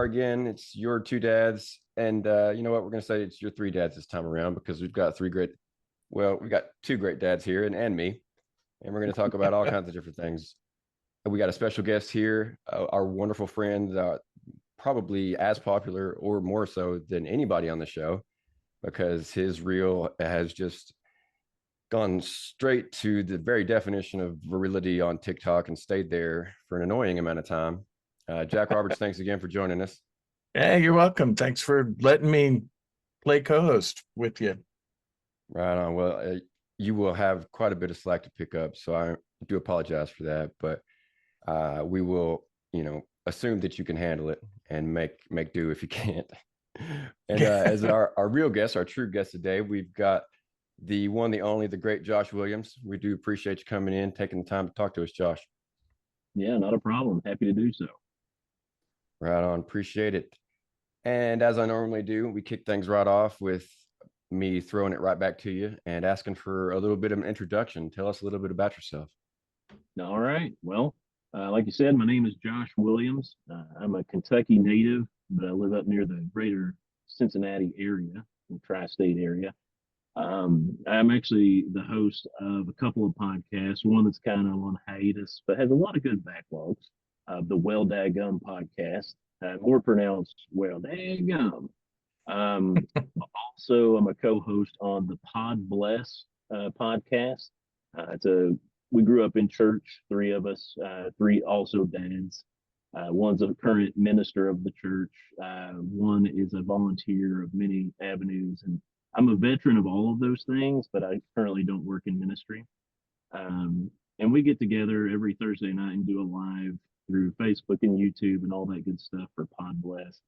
are again. It's your two dads, and you know what? We're gonna say it's your three dads this time around because we've got we got two great dads here, and me, and we're gonna talk about all kinds of different things. We got a special guest here, our wonderful friend, probably as popular or more so than anybody on the show, because his reel has just gone straight to the very definition of virility on TikTok and stayed there for an annoying amount of time. Jack Roberts, thanks again for joining us. Hey, you're welcome. Thanks for letting me play co-host with you. Right on. Well, you will have quite a bit of slack to pick up, so I do apologize for that, but we will, assume that you can handle it and make do if you can't. And as our real guest, our true guest today, we've got the one, the only, the great Josh Williams. We do appreciate you coming in, taking the time to talk to us, Josh. Yeah, not a problem. Happy to do so. Right on. Appreciate it. And as I normally do, we kick things right off with me throwing it right back to you and asking for a little bit of an introduction. Tell us a little bit about yourself. All right. Well, like you said, my name is Josh Williams. I'm a Kentucky native, but I live up near the greater Cincinnati area, the tri-state area. I'm actually the host of a couple of podcasts, one that's kind of on hiatus, but has a lot of good backlogs. The Well Daggum podcast, more pronounced Well Daggum. Also, I'm a co-host on the Pod Bless podcast. We grew up in church, three of us, three also dads. One's a current minister of the church. One is a volunteer of many avenues, and I'm a veteran of all of those things, but I currently don't work in ministry. And we get together every Thursday night and do a live through Facebook and YouTube and all that good stuff for Pod Bless.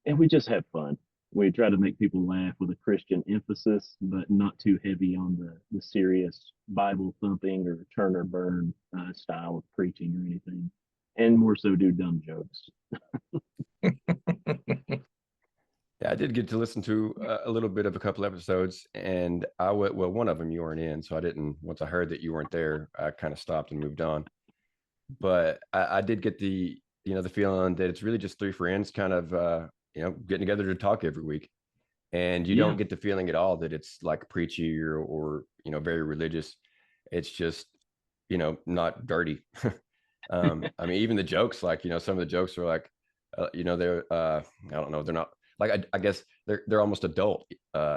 And we just have fun. We try to make people laugh with a Christian emphasis, but not too heavy on the serious Bible thumping or turn or burn style of preaching or anything. And more so do dumb jokes. Yeah, I did get to listen to a little bit of a couple episodes, and one of them you weren't in, so I didn't. Once I heard that you weren't there, I kind of stopped and moved on. But I did get the feeling that it's really just three friends, kind of getting together to talk every week, and you don't get the feeling at all that it's like preachy or very religious. It's just not dirty. I mean, even the jokes, like some of the jokes are like, they're I don't know, they're not. Like I guess they're almost adult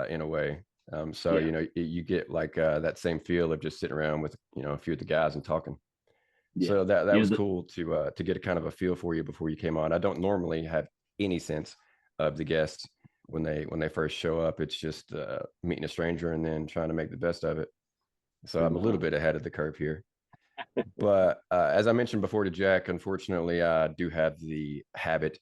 in a way. You get like that same feel of just sitting around with a few of the guys and talking. Yeah. So that was cool to get a kind of a feel for you before you came on. I don't normally have any sense of the guests when they first show up. It's just meeting a stranger and then trying to make the best of it. So I'm a little bit ahead of the curve here. But as I mentioned before to Jack, unfortunately, I do have the habit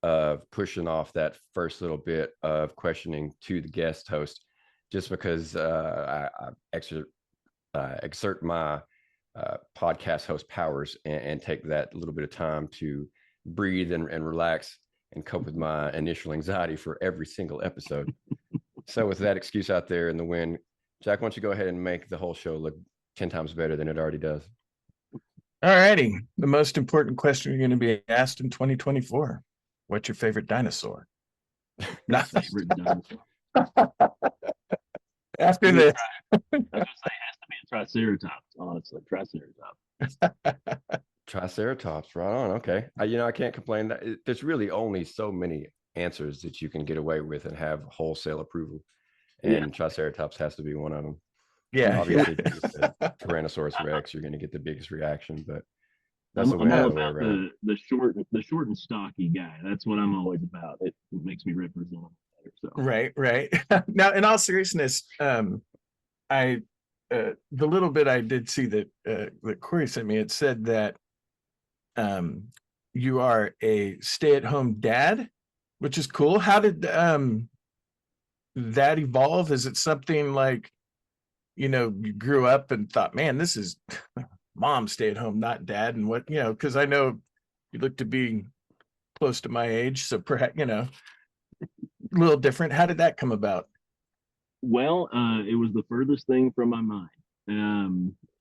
of pushing off that first little bit of questioning to the guest host, just because I exert my podcast host powers and take that little bit of time to breathe and relax and cope with my initial anxiety for every single episode. So with that excuse out there in the wind, Jack, why don't you go ahead and make the whole show look 10 times better than it already does? All righty. The most important question you're going to be asked in 2024. What's your favorite dinosaur? Favorite dinosaur. After the I was going to say, it has to be a triceratops, honestly. Triceratops, right on. Okay. I can't complain. There's really only so many answers that you can get away with and have wholesale approval. And Triceratops has to be one of them. Yeah. Obviously, Tyrannosaurus Rex, you're going to get the biggest reaction, but I'm all about the short and stocky guy. That's what I'm always about. It makes me represent him better. So. Right. Now, in all seriousness, the little bit I did see that Corey sent me, it said that you are a stay-at-home dad, which is cool. How did that evolve? Is it something like, you grew up and thought, man, this is mom stay at home, not dad, and what, because I know you look to be close to my age, so perhaps, a little different. How did that come about? Well, it was the furthest thing from my mind.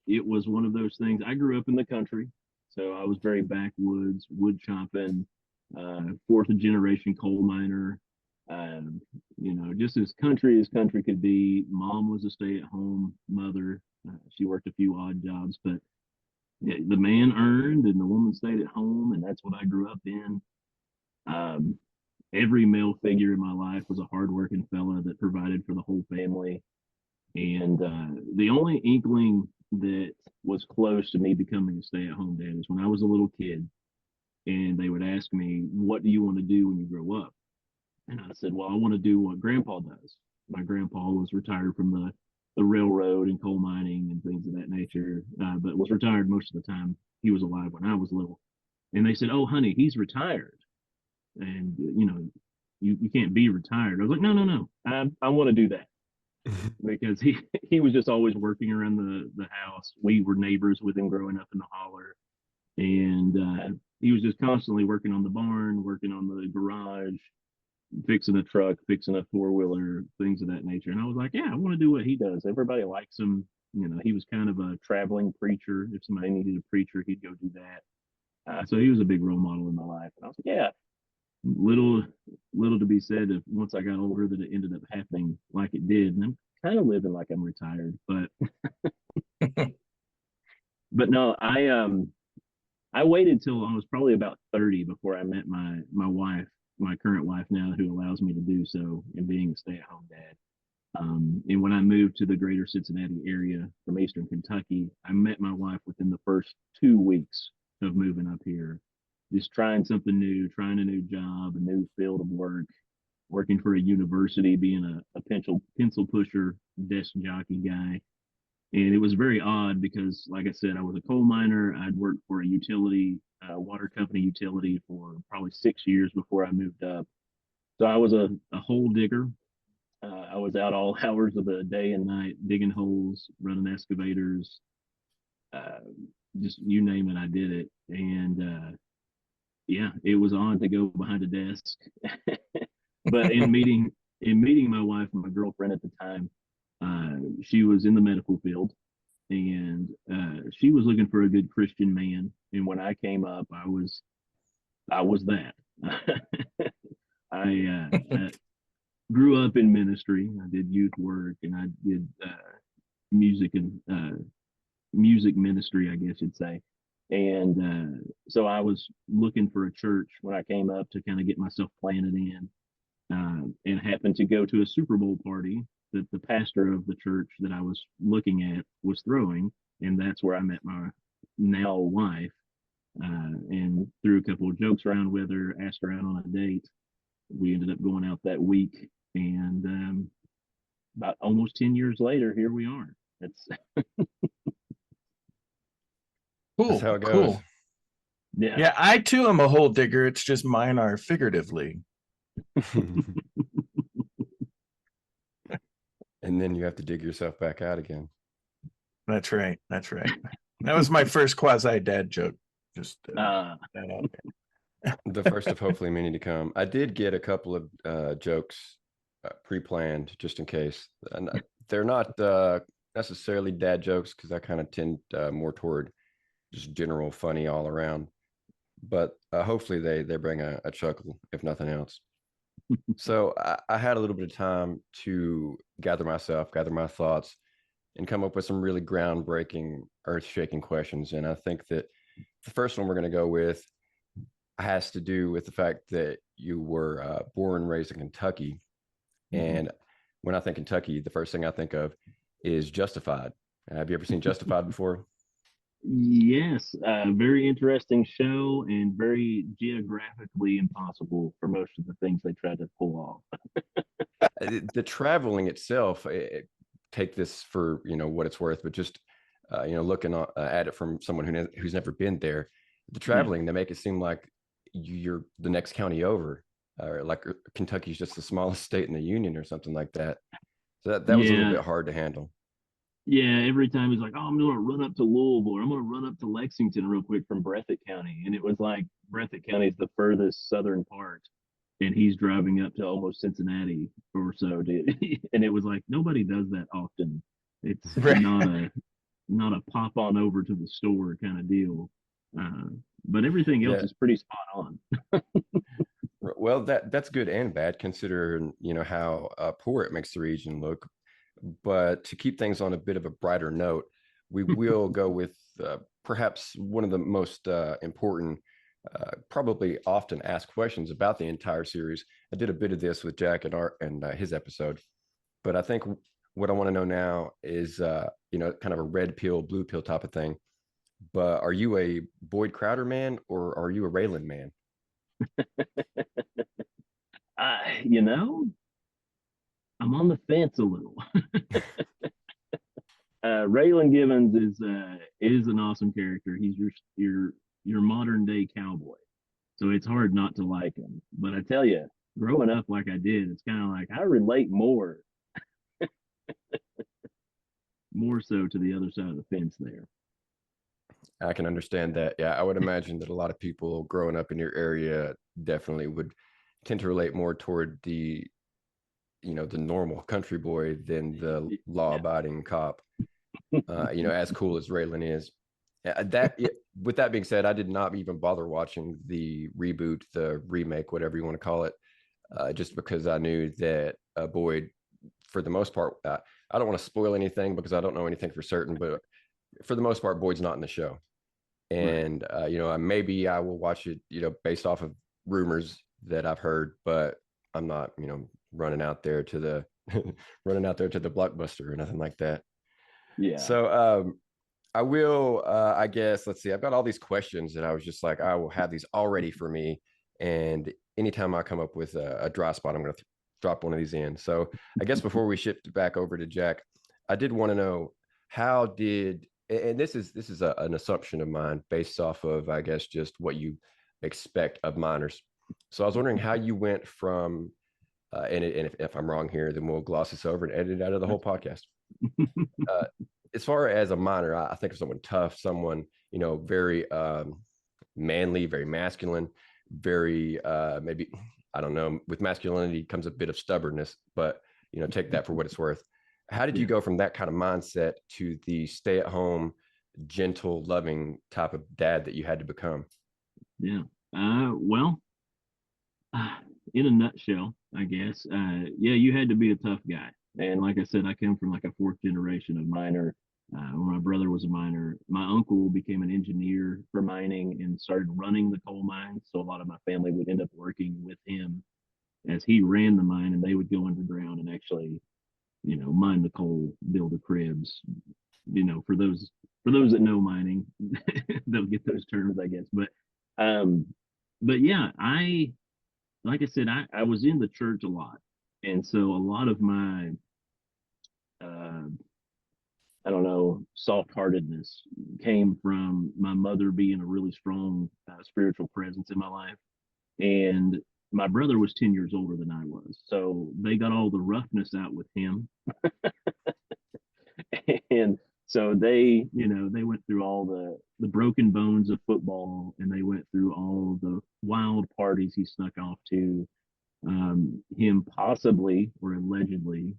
It was one of those things. I grew up in the country, so I was very backwoods, wood chopping, fourth generation coal miner. Just as country could be. Mom was a stay-at-home mother. She worked a few odd jobs, but yeah, the man earned and the woman stayed at home, and that's what I grew up in. Um, every male figure in my life was a hardworking fella that provided for the whole family. And the only inkling that was close to me becoming a stay-at-home dad is when I was a little kid, and they would ask me, "What do you want to do when you grow up?" And I said, "Well, I want to do what Grandpa does." My grandpa was retired from the railroad and coal mining and things of that nature, but was retired most of the time he was alive when I was little. And they said, "Oh, honey, he's retired, and you can't be retired." I was like, "No, I want to do that." Because he was just always working around the house. We were neighbors with him growing up in the holler, and he was just constantly working on the barn, working on the garage, fixing a truck, fixing a four-wheeler, things of that nature. And I was like, yeah, I want to do what he does. Everybody likes him. He was kind of a traveling preacher. If somebody needed a preacher, he'd go do that. So he was a big role model in my life. And I was like, yeah, little to be said if once I got older that it ended up happening like it did. And I'm kind of living like I'm retired, but but no, I waited till I was probably about 30 before I met my wife, my current wife now, who allows me to do so and being a stay-at-home dad. And when I moved to the greater Cincinnati area from Eastern Kentucky, I met my wife within the first 2 weeks of moving up here, just trying something new, trying a new job, a new field of work, working for a university, being a pencil pusher, desk jockey guy. And it was very odd because, like I said, I was a coal miner. I'd worked for a utility, water company utility for probably 6 years before I moved up. So I was a hole digger. I was out all hours of the day and night digging holes, running excavators, uh, just you name it, I did it. And yeah, it was odd to go behind a desk. But in meeting my wife and my girlfriend at the time, she was in the medical field, and she was looking for a good Christian man. And when I came up, I was that. I grew up in ministry. I did youth work, and I did music and music ministry, I guess you'd say. And so I was looking for a church when I came up to kind of get myself planted in, and happened to go to a Super Bowl party that the pastor of the church that I was looking at was throwing, and that's where I met my now wife. And threw a couple of jokes around with her, asked her out on a date. We ended up going out that week, and about almost 10 years later, here we are. It's That's how it goes. Cool. Yeah, I too am a hole digger. It's just mine are figuratively. And then you have to dig yourself back out again. That's right. That was my first quasi dad joke. Just that out there. The first of hopefully many to come. I did get a couple of jokes pre-planned just in case. And they're not necessarily dad jokes because I kind of tend more toward just general funny all around. But hopefully they bring a chuckle, if nothing else. So I had a little bit of time to gather my thoughts, and come up with some really groundbreaking, earth-shaking questions. And I think that the first one we're going to go with has to do with the fact that you were born and raised in Kentucky. Mm-hmm. And when I think Kentucky, the first thing I think of is Justified. Have you ever seen Justified before? Yes, very interesting show and very geographically impossible for most of the things they tried to pull off. The traveling itself, take this for what it's worth, but just looking at it from someone who's never been there, the traveling, they make it seem like you're the next county over, or like Kentucky's just the smallest state in the union or something like that. So that was a little bit hard to handle. Yeah, every time he's like, "Oh, I'm gonna run up to Louisville, or I'm gonna run up to Lexington real quick from Breathitt County," and it was like Breathitt County is the furthest southern part, and he's driving up to almost Cincinnati or so, and it was like nobody does that often. It's not a pop on over to the store kind of deal. But everything else is pretty spot on. Well, that's good and bad considering, how poor it makes the region look. But to keep things on a bit of a brighter note, we will go with perhaps one of the most important, probably often asked questions about the entire series. I did a bit of this with Jack and Art and his episode, but I think what I want to know now is, kind of a red pill, blue pill type of thing. But are you a Boyd Crowder man or are you a Raylan man? You know, I'm on the fence a little. Raylan Givens is an awesome character. He's your modern day cowboy, so it's hard not to like him. But I tell you, growing up like I did, it's kind of like I relate more so to the other side of the fence there. I can understand that. Yeah, I would imagine that a lot of people growing up in your area definitely would tend to relate more toward the normal country boy than the law-abiding cop. As cool as Raylan is. With that being said, I did not even bother watching the reboot, the remake, whatever you want to call it, just because I knew that Boyd, for the most part, I don't want to spoil anything because I don't know anything for certain, but for the most part, Boyd's not in the show. And maybe I will watch it, based off of rumors that I've heard, but I'm not, running out there to the running out there to the blockbuster or nothing like that. Yeah. So I will, I guess, let's see. I've got all these questions that I was just like, I will have these all ready for me. And anytime I come up with a dry spot, I'm going to drop one of these in. So I guess before we shift back over to Jack, I did want to know how did, and this is an assumption of mine based off of, I guess, just what you expect of minors. So I was wondering how you went from, and if I'm wrong here, then we'll gloss this over and edit it out of the whole podcast. As far as a minor, I think of someone tough, someone, very manly, very masculine, very maybe, I don't know, with masculinity comes a bit of stubbornness, but take that for what it's worth. How did you go from that kind of mindset to the stay-at-home, gentle, loving type of dad that you had to become? Yeah. Well, in a nutshell, I guess, yeah, you had to be a tough guy. And like I said, I come from like a fourth generation of miner. When my brother was a miner, my uncle became an engineer for mining and started running the coal mines. So a lot of my family would end up working with him as he ran the mine, and they would go underground and actually, mine the coal, build the cribs. For those that know mining, they'll get those terms, I guess. But yeah, like I said, I was in the church a lot, and so a lot of my uh, I don't know, soft-heartedness came from my mother being a really strong spiritual presence in my life. And my brother was 10 years older than I was. So they got all the roughness out with him. And so they went through all the broken bones of football, and they went through all the wild parties he snuck off to, him possibly or allegedly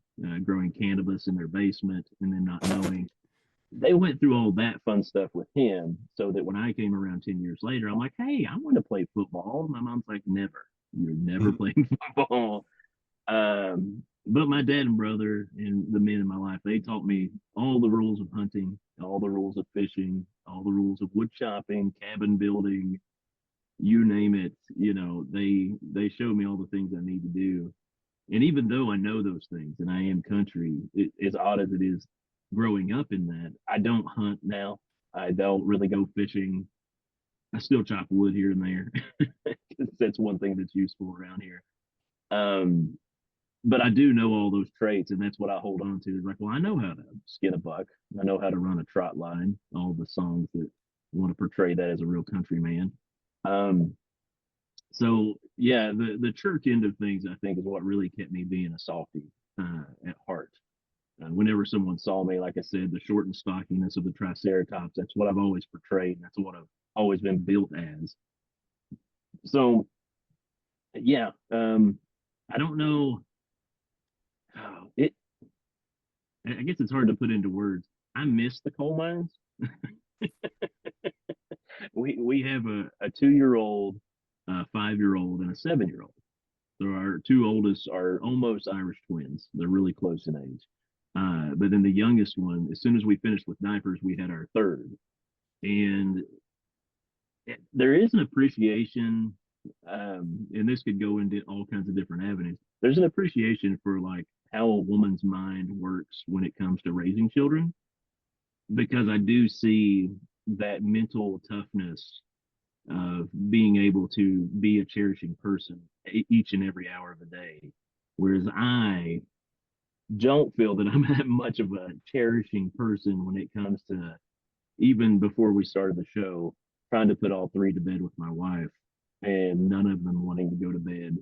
growing cannabis in their basement and then not knowing. They went through all that fun stuff with him, so that when I came around 10 years later, I'm like, hey, I want to play football. My mom's like, never. You're never playing football. But my dad and brother and the men in my life, they taught me all the rules of hunting, all the rules of fishing, all the rules of wood chopping, cabin building, you name it. They showed me all the things I need to do. And even though I know those things and I am country, as odd as it is growing up in that, I don't hunt now. I don't really go fishing. I still chop wood here and there because that's one thing that's useful around here. Um, but I do know all those traits, and that's what I hold on to. Is like, well, I know how to skin a buck. I know how to run a trot line. All the songs that want to portray that as a real country man. So yeah, the church end of things, I think, is what really kept me being a softie at heart. Whenever someone saw me, like I said, the short and stockiness of the Triceratops, that's what I've always portrayed. And that's what I've always been built as. So yeah, I don't know. It. I guess it's hard to put into words. I miss the coal mines. We have a 2-year-old, a 5-year-old, and a 7-year-old. So our two oldest are almost Irish twins. They're really close in age. But then the youngest one, as soon as we finished with diapers, we had our third. And there is an appreciation, and this could go into all kinds of different avenues. There's an appreciation for like how a woman's mind works when it comes to raising children, because I do see that mental toughness of being able to be a cherishing person each and every hour of the day. Whereas I don't feel that I'm that much of a cherishing person when it comes to, even before we started the show, trying to put all three to bed with my wife and none of them wanting to go to bed,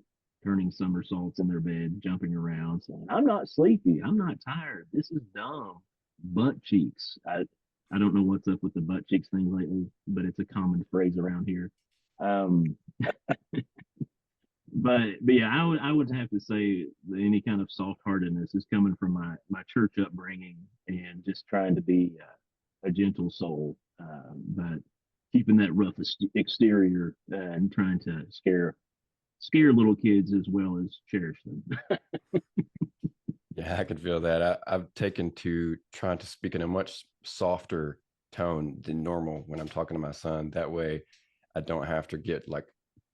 turning somersaults in their bed, jumping around, saying, I'm not sleepy, I'm not tired, this is dumb. Butt cheeks. I don't know what's up with the butt cheeks thing lately, but it's a common phrase around here. Um, but yeah, I would have to say that any kind of soft heartedness is coming from my church upbringing and just trying to be a gentle soul, but keeping that rough exterior and trying to scare little kids as well as cherish them. Yeah, I can feel that. I've taken to trying to speak in a much softer tone than normal when I'm talking to my son. That way I don't have to get like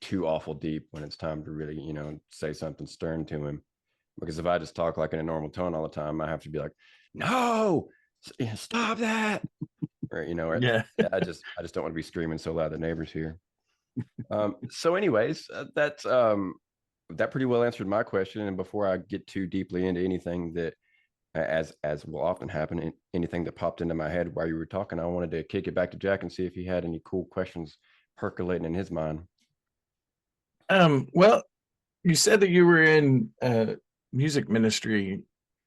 too awful deep when it's time to really, say something stern to him. Because if I just talk like in a normal tone all the time, I have to be like, no, stop that. Or, Yeah. I just don't want to be screaming so loud the neighbors hear. So anyways, that pretty well answered my question. And before I get too deeply into anything that, as will often happen, anything that popped into my head while you were talking, I wanted to kick it back to Jack and see if he had any cool questions percolating in his mind. Well, you said that you were in music ministry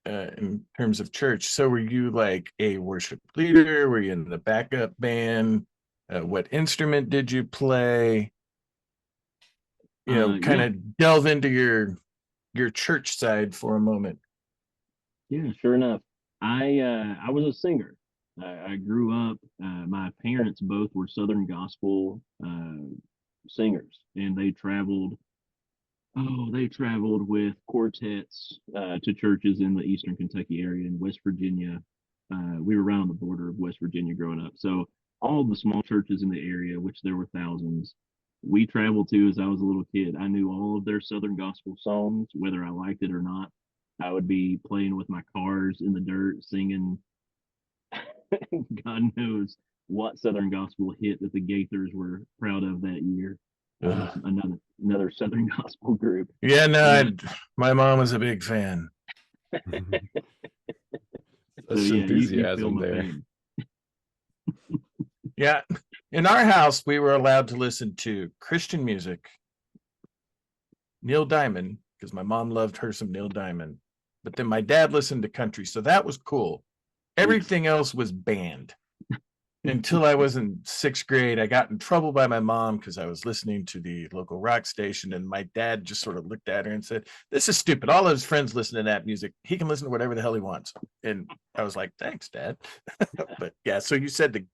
in terms of church. So were you like a worship leader? Were you in the backup band? What instrument did you play? Kind of delve into your church side for a moment. Yeah, sure enough. I was a singer. I grew up. My parents both were Southern gospel singers, and they traveled. Oh, they traveled with quartets to churches in the Eastern Kentucky area in West Virginia. We were right on the border of West Virginia growing up, so all the small churches in the area, which there were thousands, we traveled to as I was a little kid. I knew all of their Southern gospel songs, whether I liked it or not. I would be playing with my cars in the dirt, singing God knows what Southern gospel hit that the Gaithers were proud of that year. Another Southern gospel group. Yeah, no, my mom was a big fan. Such enthusiasm there. Yeah. In our house, we were allowed to listen to Christian music, Neil Diamond, because my mom loved her some Neil Diamond. But then my dad listened to country, so that was cool. Everything else was banned. Until I was in 6th grade, I got in trouble by my mom because I was listening to the local rock station, and my dad just sort of looked at her and said, "This is stupid. All of his friends listen to that music. He can listen to whatever the hell he wants." And I was like, "Thanks, Dad." But yeah, so you said the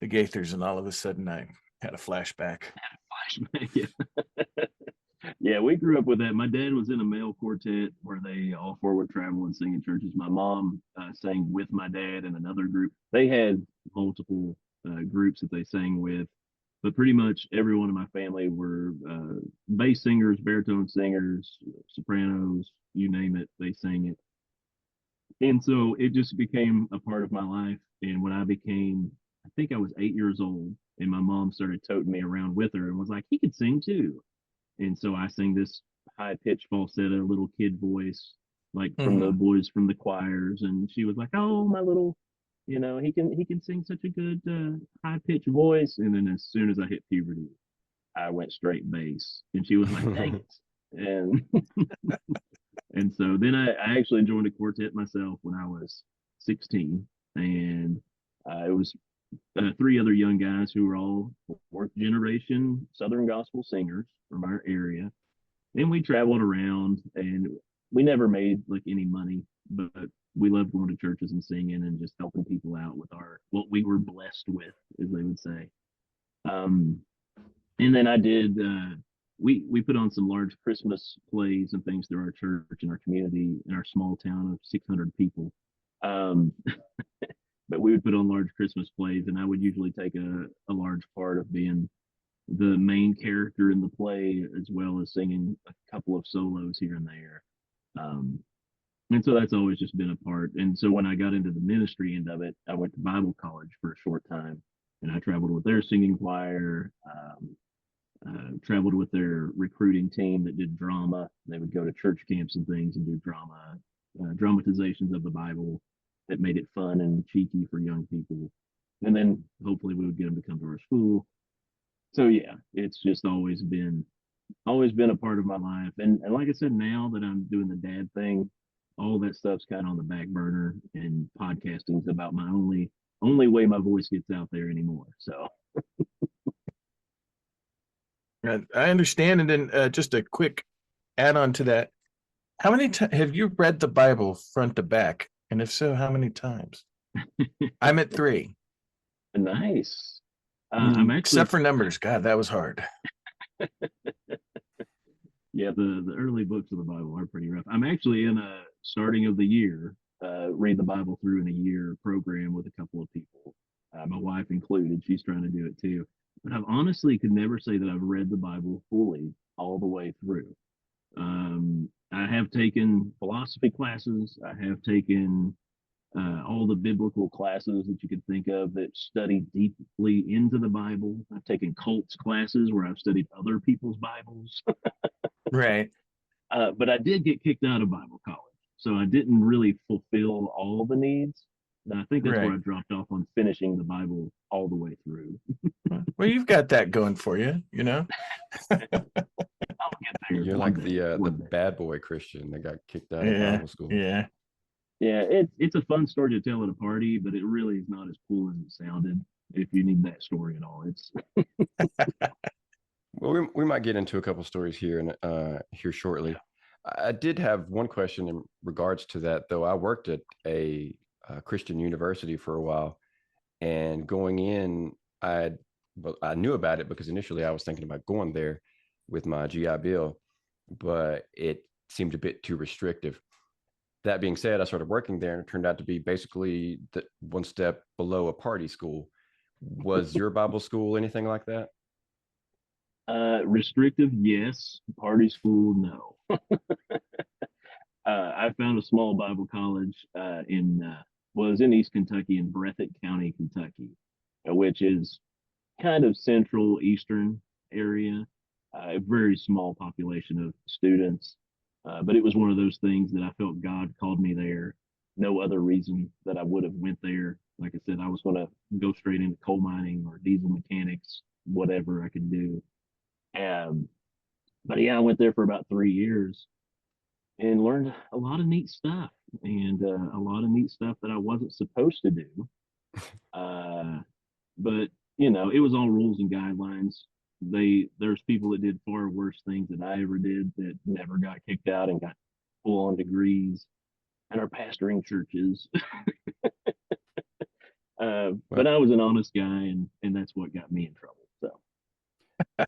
Gaithers, and all of a sudden I had a flashback. Yeah. Yeah, we grew up with that. My dad was in a male quartet where they all four would travel and sing in churches. My mom sang with my dad and another group. They had multiple groups that they sang with, but pretty much everyone in my family were bass singers, baritone singers, sopranos, you name it, they sang it. And so it just became a part of my life. And when I think I was 8 years old, and my mom started toting me around with her and was like, he could sing too. And so I sang this high pitched falsetto little kid voice, like from the boys from the choirs. And she was like, "Oh, my little, he can sing such a good high pitched voice." And then as soon as I hit puberty, I went straight bass. And she was like, "Dang it!" And and so then I actually joined a quartet myself when I was 16, and it was 3 other young guys who were all 4th generation Southern gospel singers from our area. And we traveled around, and we never made like any money, but we loved going to churches and singing and just helping people out with what we were blessed with, as they would say. And then I did we put on some large Christmas plays and things through our church and our community in our small town of 600 people. Um, but we would put on large Christmas plays, and I would usually take a large part of being the main character in the play, as well as singing a couple of solos here and there. Um, and so that's always just been a part. And so when I got into the ministry end of it, I went to Bible college for a short time, and I traveled with their singing choir. Traveled with their recruiting team that did drama. They would go to church camps and things and do drama, dramatizations of the Bible that made it fun and cheeky for young people. And then hopefully we would get them to come to our school. So yeah, it's just always been a part of my life. And like I said, now that I'm doing the dad thing, all that stuff's kind of on the back burner, and podcasting's about my only way my voice gets out there anymore. So I understand. And then just a quick add on to that. How many times have you read the Bible front to back? And if so, how many times? I'm at 3. nice. I'm actually, except for numbers. God, that was hard. yeah, the early books of the Bible are pretty rough. I'm actually in a starting of the year, read the Bible through in a year program with a couple of people, my wife included. She's trying to do it too. But I've honestly could never say that I've read the Bible fully all the way through. I have taken philosophy classes. I have taken all the biblical classes that you could think of that study deeply into the Bible. I've taken cults classes where I've studied other people's Bibles. Right. But I did get kicked out of Bible college. So I didn't really fulfill all the needs. And I think that's where I dropped off on finishing the Bible all the way through. Well, you've got that going for you, you know? I'll get there. You're like the bad boy Christian that got kicked out of Bible school. Yeah. Yeah, it's a fun story to tell at a party, but it really is not as cool as it sounded. If you need that story at all, it's Well, we might get into a couple stories here and here shortly. I did have one question in regards to that, though. I worked at a Christian university for a while, and going in, I knew about it because initially I was thinking about going there with my GI Bill, but it seemed a bit too restrictive. That being said, I started working there, and it turned out to be basically the one step below a party school. Was your Bible school anything like that? restrictive, yes. Party school, no. I found a small Bible college was in East Kentucky, in Breathitt County, Kentucky, which is kind of central eastern area. A very small population of students, but it was one of those things that I felt God called me there. No other reason that I would have went there. Like I said, I was going to go straight into coal mining or diesel mechanics, whatever I could do. But yeah, I went there for about 3 years and learned a lot of neat stuff, and a lot of neat stuff that I wasn't supposed to do. But it was all rules and guidelines. There's people that did far worse things than I ever did that never got kicked out and got full on degrees and are pastoring churches. But I was an honest guy, and that's what got me in trouble. So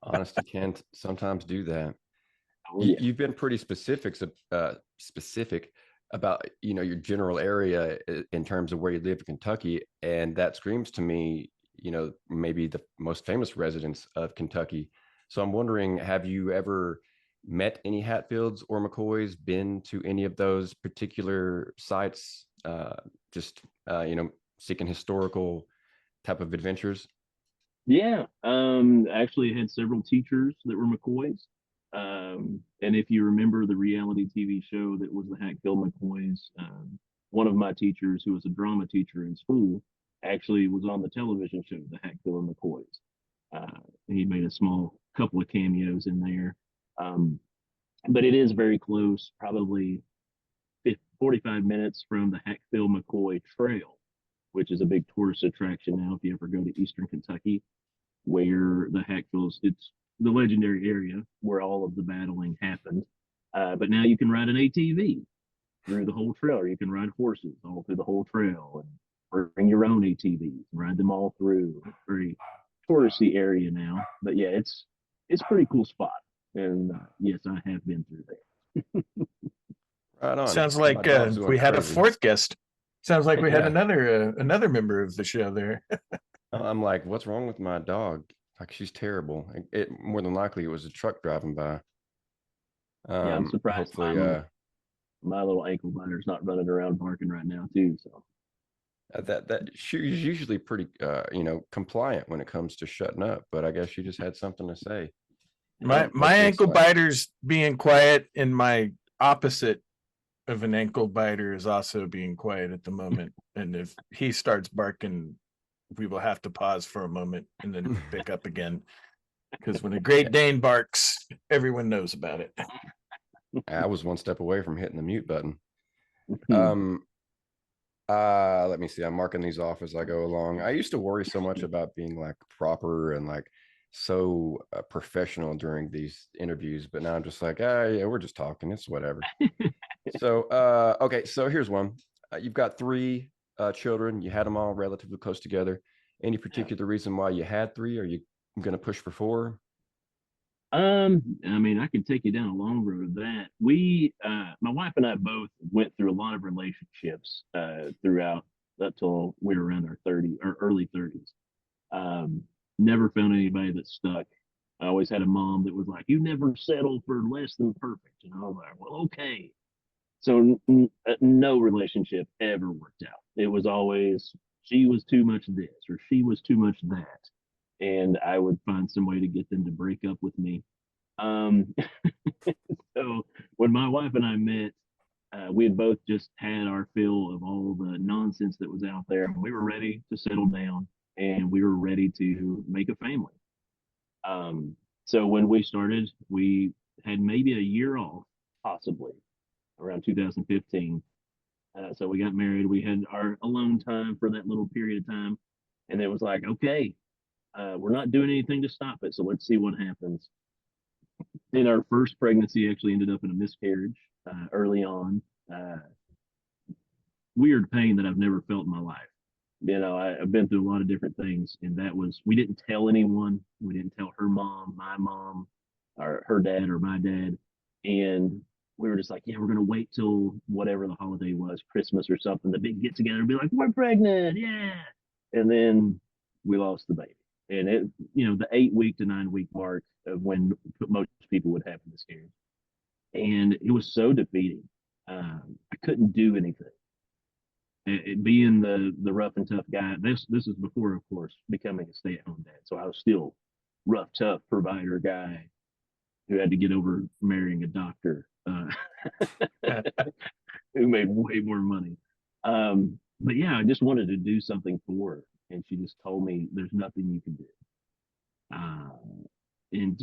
Honesty can sometimes do that. yeah. You've been pretty specific about your general area in terms of where you live in Kentucky, and that screams to me maybe the most famous residents of Kentucky. So I'm wondering, have you ever met any Hatfields or McCoys, been to any of those particular sites, seeking historical type of adventures? Yeah, actually, I had several teachers that were McCoys. And if you remember the reality TV show that was the Hatfield McCoys, one of my teachers, who was a drama teacher in school, actually was on the television show, the Hatfield McCoys. He made a small couple of cameos in there. But it is very close, probably 45 minutes from the Hatfield McCoy Trail, which is a big tourist attraction now if you ever go to Eastern Kentucky, where the Hatfields, it's the legendary area where all of the battling happened. But now you can ride an ATV through the whole trail, or you can ride horses all through the whole trail, and bring your own ATVs, ride them all through. Very touristy area now, but yeah, it's a pretty cool spot. And yes, I have been through that. Right on. Sounds My like dog's going we had a crazy. fourth guest. Sounds like we had Yeah. another member of the show there. I'm like, what's wrong with my dog? Like, she's terrible. It more than likely it was a truck driving by. Yeah, I'm surprised Hopefully, my little ankle biter's not running around barking right now too. So that she's usually pretty, compliant when it comes to shutting up. But I guess she just had something to say. My Hopefully it's ankle like- biter's being quiet, and my opposite of an ankle biter is also being quiet at the moment. And if he starts barking, we will have to pause for a moment and then pick up again. Because when a Great Dane barks, everyone knows about it. I was one step away from hitting the mute button. Hmm. Let me see. I'm marking these off as I go along. I used to worry so much about being like proper and like so professional during these interviews, but now I'm just like, yeah, we're just talking. It's whatever. So, okay. So here's one. You've got three children. You had them all relatively close together. Any particular reason why you had three? Are you going to push for four? I mean, I could take you down a long road of that. My wife and I both went through a lot of relationships throughout up till we were around our 30 or early 30s. Never found anybody that stuck. I always had a mom that was like, "You never settle for less than perfect," and I was like, "Well, okay." So no relationship ever worked out. It was always she was too much this or she was too much that, and I would find some way to get them to break up with me. Um, so when my wife and I met, we had both just had our fill of all the nonsense that was out there, and we were ready to settle down, and we were ready to make a family. So when we started, we had maybe a year off, possibly around 2015. So we got married. We had our alone time for that little period of time, and it was like, okay, we're not doing anything to stop it, so let's see what happens. And our first pregnancy actually ended up in a miscarriage early on. Uh, Weird pain that I've never felt in my life. I've been through a lot of different things, and that was we didn't tell anyone. We didn't tell her mom, my mom, or her dad, or my dad, and we were just like, yeah, we're gonna wait till whatever the holiday was, Christmas or something, the big get together, and be like, we're pregnant, yeah, and then we lost the baby, and the 8 week to 9 week mark of when most people would have miscarriage, and it was so defeating. I couldn't do anything being the rough and tough guy. This is before, of course, becoming a stay-at-home dad. So I was still rough, tough provider guy who had to get over marrying a doctor who made way more money. But yeah, I just wanted to do something for her, and she just told me, "There's nothing you can do." And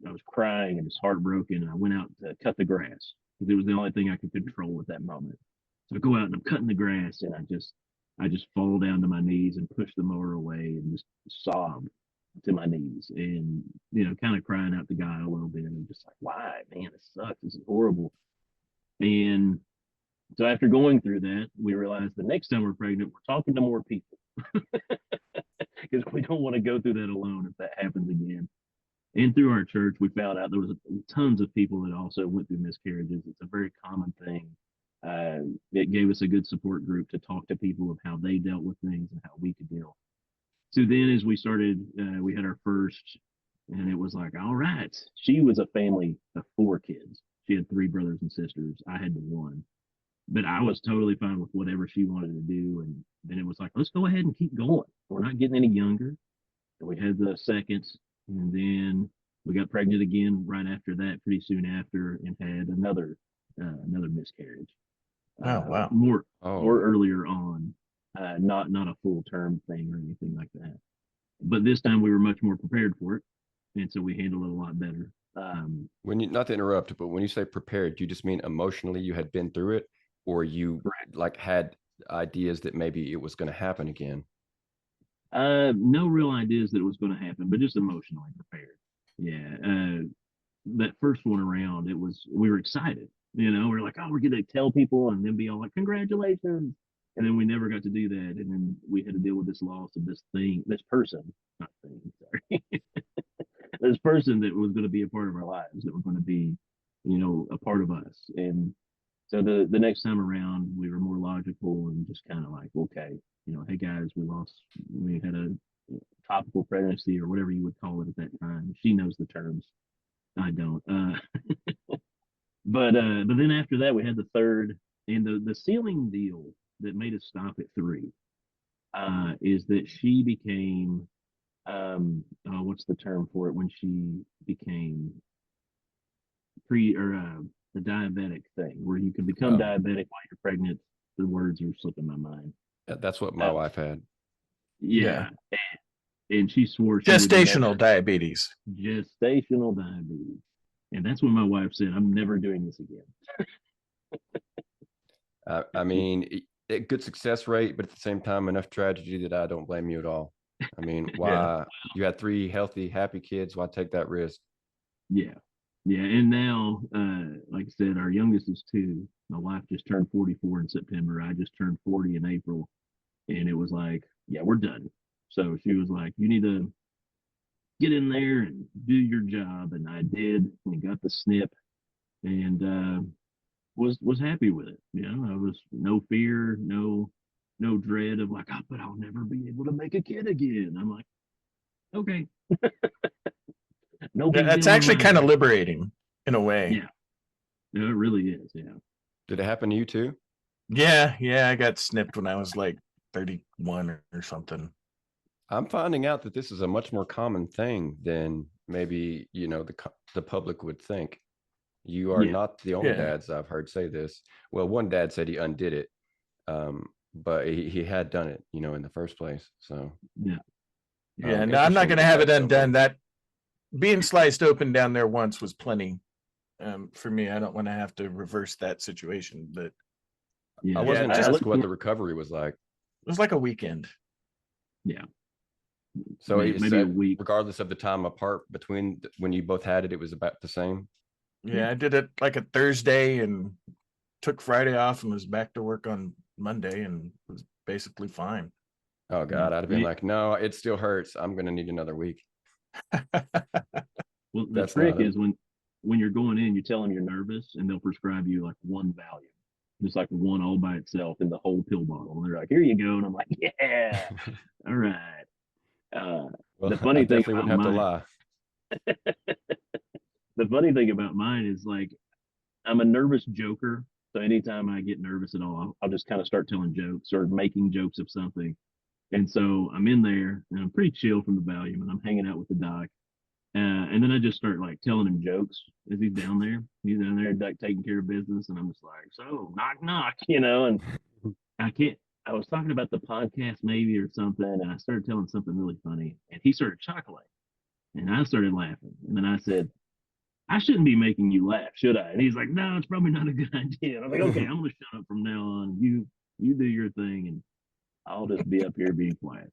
I was crying and just heartbroken. I went out to cut the grass because it was the only thing I could control at that moment. So I go out and I'm cutting the grass, and I just fall down to my knees and push the mower away and just sob to my knees, and kind of crying out to God a little bit, and just like, why, man, this sucks, this is horrible. And so after going through that, we realized the next time we're pregnant, we're talking to more people because we don't want to go through that alone if that happens again. And through our church, we found out there was tons of people that also went through miscarriages. It's a very common thing. It gave us a good support group to talk to people of how they dealt with things and how we could deal. So then, as we started, we had our first, and it was like, all right. She was a family of 4 kids. She had 3 brothers and sisters. I had the one, but I was totally fine with whatever she wanted to do. And then it was like, let's go ahead and keep going. We're not getting any younger. And we had the second, and then we got pregnant again right after that, pretty soon after, and had another miscarriage. Oh, wow. More Oh, earlier on, not a full term thing or anything like that. But this time we were much more prepared for it, and so we handled it a lot better. when you, not to interrupt, but when you say prepared, do you just mean emotionally you had been through it, or you like had ideas that maybe it was going to happen again? No real ideas that it was going to happen, but just emotionally prepared. Yeah. That first one around, we were excited. We're like, oh, we're going to tell people and then be all like, congratulations. And then we never got to do that. And then we had to deal with this loss of this person, not thing, sorry. this person that was going to be a part of our lives, that were going to be, a part of us. And so the next time around, we were more logical and just kind of like, okay, hey guys, we had a tropical pregnancy or whatever you would call it at that time. She knows the terms. I don't. But then after that, we had the third, and the ceiling deal that made us stop at 3 is that she became, what's the term for it, when she became the diabetic thing, where you can become diabetic while you're pregnant. The words are slipping my mind. That's what my wife had. Yeah. And she swore she would Gestational diabetes. Gestational diabetes. And that's when my wife said, I'm never doing this again. I mean, good success rate, but at the same time, enough tragedy that I don't blame you at all. I mean, why you had 3 healthy, happy kids? Why take that risk? Yeah. Yeah. And now, like I said, our youngest is 2. My wife just turned 44 in September. I just turned 40 in April. And it was like, yeah, we're done. So she was like, you need to get in there and do your job. And I did, and got the snip, and was happy with it. I was no fear, no dread of like, but I'll never be able to make a kid again. I'm like, okay. No big That's deal actually on kind of mine. liberating in a way. Yeah. No, it really is. Yeah. Did it happen to you too? Yeah. I got snipped when I was like 31 or something. I'm finding out that this is a much more common thing than maybe, the public would think. You are not the only dads I've heard say this. Well, one dad said he undid it, but he had done it, in the first place. So no, I'm not going to have it undone. That being sliced open down there once was plenty for me. I don't want to have to reverse that situation. But I wasn't going to ask what the recovery was like. It was like a weekend. Yeah. So maybe a week, regardless of the time apart between when you both had it, it was about the same. Yeah, I did it like a Thursday and took Friday off and was back to work on Monday and was basically fine. Oh God, I'd have been like, no, it still hurts. I'm going to need another week. Well, the trick is when you're going in, you tell them you're nervous and they'll prescribe you like one Valium, just like one all by itself in the whole pill bottle. And they're like, here you go. And I'm like, yeah, all right. Well, the funny thing definitely wouldn't have to lie. The funny thing about mine is like, I'm a nervous joker. So anytime I get nervous at all, I'll just kind of start telling jokes or making jokes of something. And so I'm in there and I'm pretty chill from the Valium and I'm hanging out with the doc. And then I just start like telling him jokes as he's down there. He's down there like taking care of business. And I'm just like, so knock, knock, and I was talking about the podcast maybe or something. And I started telling something really funny and he started chuckling and I started laughing. And then I said, I shouldn't be making you laugh, should I? And he's like, no, it's probably not a good idea. And I'm like, okay, I'm going to shut up from now on. You do your thing and I'll just be up here being quiet.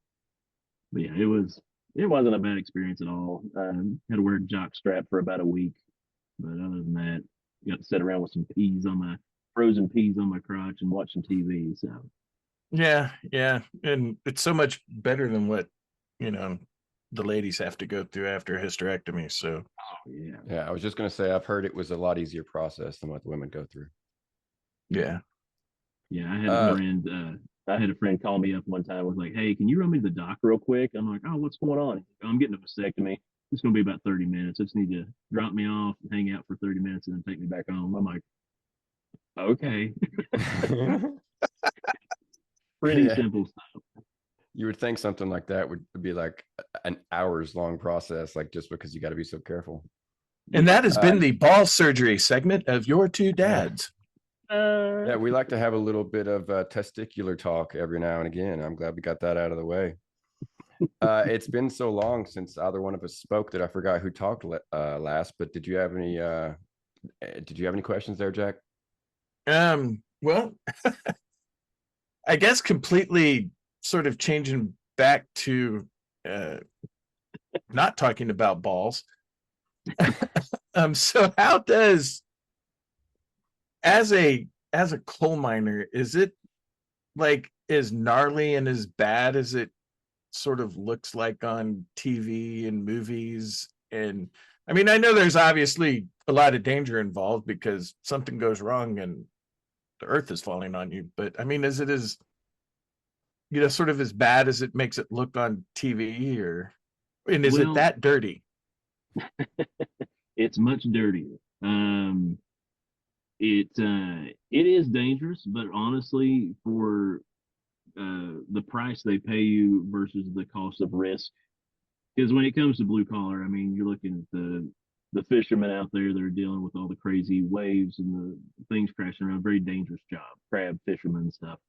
But yeah, it wasn't a bad experience at all. Had to wear a jock strap for about a week. But other than that, got to sit around with some frozen peas on my crotch and watch some TV. So yeah. And it's so much better than what, the ladies have to go through after a hysterectomy. So I was just going to say, I've heard it was a lot easier process than what the women go through. Yeah. I had a friend call me up one time, was like, hey, can you run me to the doc real quick? I'm like, oh, what's going on? I'm getting a vasectomy. It's going to be about 30 minutes. I just need to drop me off, hang out for 30 minutes, and then take me back home. I'm like, okay. Pretty simple stuff. You would think something like that would be like an hours long process, like just because you got to be so careful. And that has been the ball surgery segment of Your Two Dads. Yeah, we like to have a little bit of testicular talk every now and again. I'm glad we got that out of the way. It's been so long since either one of us spoke that I forgot who talked last. But did you have any questions there, Jack? Well, I guess completely sort of changing back to not talking about balls. So how does, as a coal miner, is it like as gnarly and as bad as it sort of looks like on TV and movies? And I mean, I know there's obviously a lot of danger involved because something goes wrong and the earth is falling on you. But I mean, is it as, sort of as bad as it makes it look on TV, and is it Well, that dirty? it's much dirtier. It is dangerous, but honestly, for the price they pay you versus the cost of risk, because when it comes to blue collar, I mean, you're looking at the fishermen out there that are dealing with all the crazy waves and the things crashing around. Very dangerous job, crab fishermen stuff.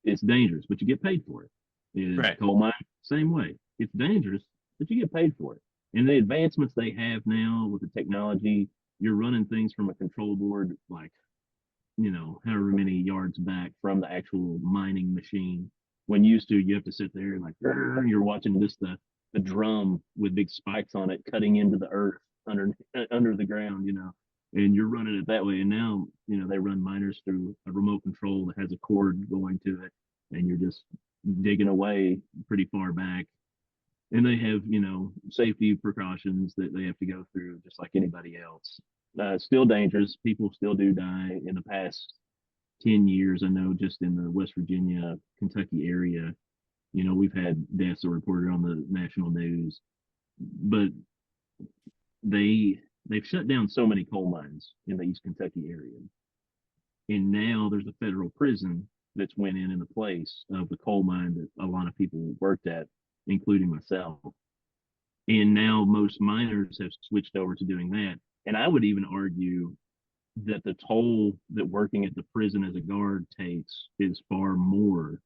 It's dangerous, but you get paid for it. Is Right. coal mine same way? It's dangerous, but you get paid for it. And the advancements they have now with the technology, you're running things from a control board, like, however many yards back from the actual mining machine. When used to, you have to sit there and like, you're watching this the drum with big spikes on it cutting into the earth under the ground, and you're running it that way. And now, they run miners through a remote control that has a cord going to it, and you're just digging away pretty far back. And they have, safety precautions that they have to go through just like anybody else. Still dangerous. People still do die. In the past 10 years, I know just in the West Virginia, Kentucky area, we've had deaths reported on the national news. But they've shut down so many coal mines in the East Kentucky area. And now there's a federal prison that's went in the place of the coal mine that a lot of people worked at, including myself. And now most miners have switched over to doing that. And I would even argue that the toll that working at the prison as a guard takes is far more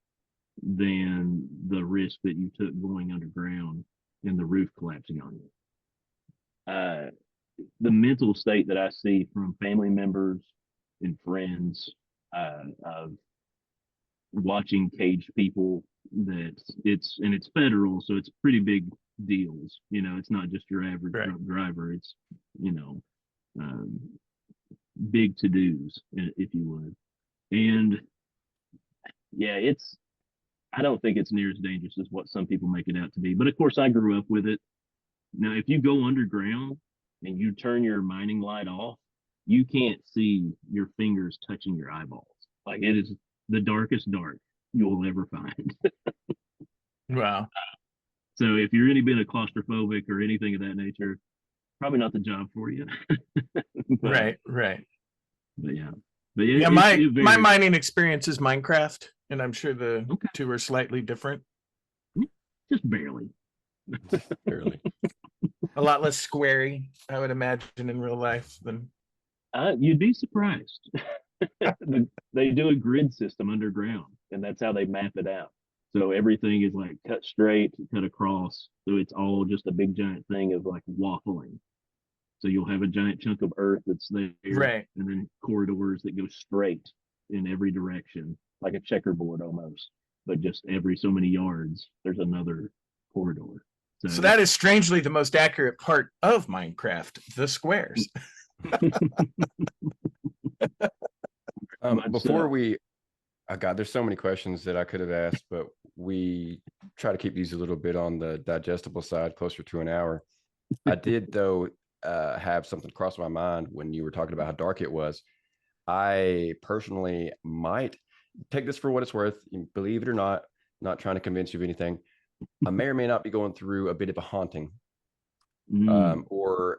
than the risk that you took going underground and the roof collapsing on you. The mental state that I see from family members and friends of watching caged people, that it's federal, so it's pretty big deals. It's not just your average truck driver. It's big to dos, if you would. And yeah, I don't think it's near as dangerous as what some people make it out to be. But of course, I grew up with it. Now, if you go underground and you turn your mining light off, you can't see your fingers touching your eyeballs. Like, it is the darkest dark you'll ever find. Wow. So if you're any bit of claustrophobic or anything of that nature, probably not the job for you. Right. But yeah. Yeah, my mining experience is Minecraft, and I'm sure the two are slightly different. Just barely. Barely. A lot less squarey, I would imagine, in real life than. You'd be surprised. They do a grid system underground, and that's how they map it out. So everything is like cut straight, cut across. So it's all just a big giant thing of like waffling. So you'll have a giant chunk of earth that's there, right, and then corridors that go straight in every direction, like a checkerboard almost. But just every so many yards, there's another corridor. So that is strangely the most accurate part of Minecraft, the squares. Before God, there's so many questions that I could have asked, but we try to keep these a little bit on the digestible side, closer to an hour. I did, though, have something cross my mind when you were talking about how dark it was. I personally might take this for what it's worth. Believe it or not, not trying to convince you of anything. I may or may not be going through a bit of a haunting, or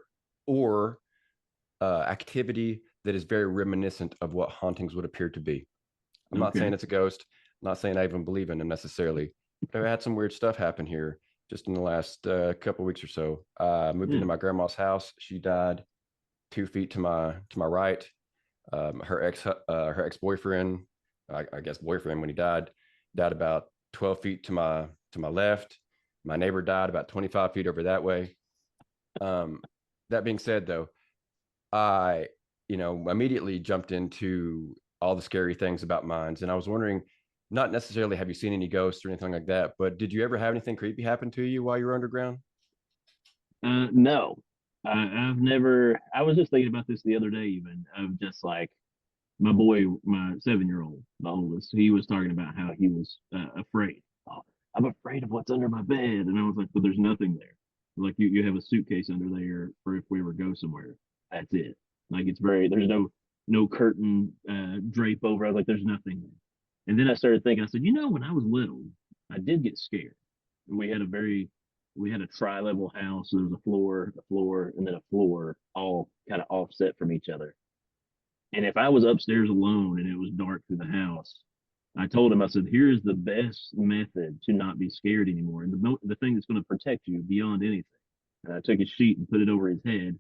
activity that is very reminiscent of what hauntings would appear to be. I'm not saying it's a ghost. I'm not saying I even believe in them necessarily. But I've had some weird stuff happen here just in the last couple of weeks or so. Moved into my grandma's house. She died 2 feet to my right. Her ex-boyfriend, I guess boyfriend when he died about 12 feet to my left. My neighbor died about 25 feet over that way. That being said, though, I immediately jumped into all the scary things about mines, and I was wondering, not necessarily have you seen any ghosts or anything like that, but did you ever have anything creepy happen to you while you were underground? No, I've never. I was just thinking about this the other day, even of just like my boy, my 7-year-old, the oldest. He was talking about how he was afraid. Oh, I'm afraid of what's under my bed, and I was like, "Well, there's nothing there." Like you have a suitcase under there for if we ever go somewhere. That's it. Like it's very there's no curtain drape over. I was like, there's nothing there. And then I started thinking, I said, when I was little, I did get scared. We had a tri-level house. So there was a floor, and then a floor, all kind of offset from each other. And if I was upstairs alone and it was dark through the house, I told him, I said, here's the best method to not be scared anymore. And the thing that's going to protect you beyond anything. And I took a sheet and put it over his head.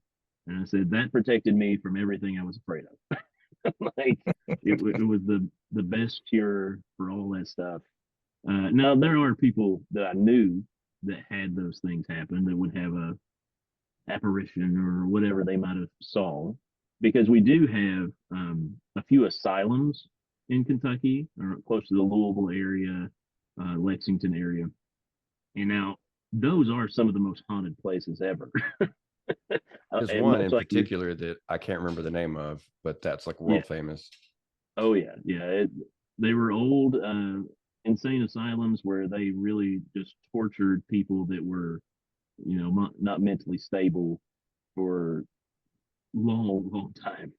And I said, that protected me from everything I was afraid of. Like it was the best cure for all that stuff. Now there are people that I knew that had those things happen that would have a apparition or whatever they might have saw, because we do have a few asylums in Kentucky or close to the Louisville area, Lexington area, and now those are some of the most haunted places ever. There's And one much in like you, particular that I can't remember the name of, but that's like world famous. oh yeah, they were old insane asylums where they really just tortured people that were, not mentally stable for long time.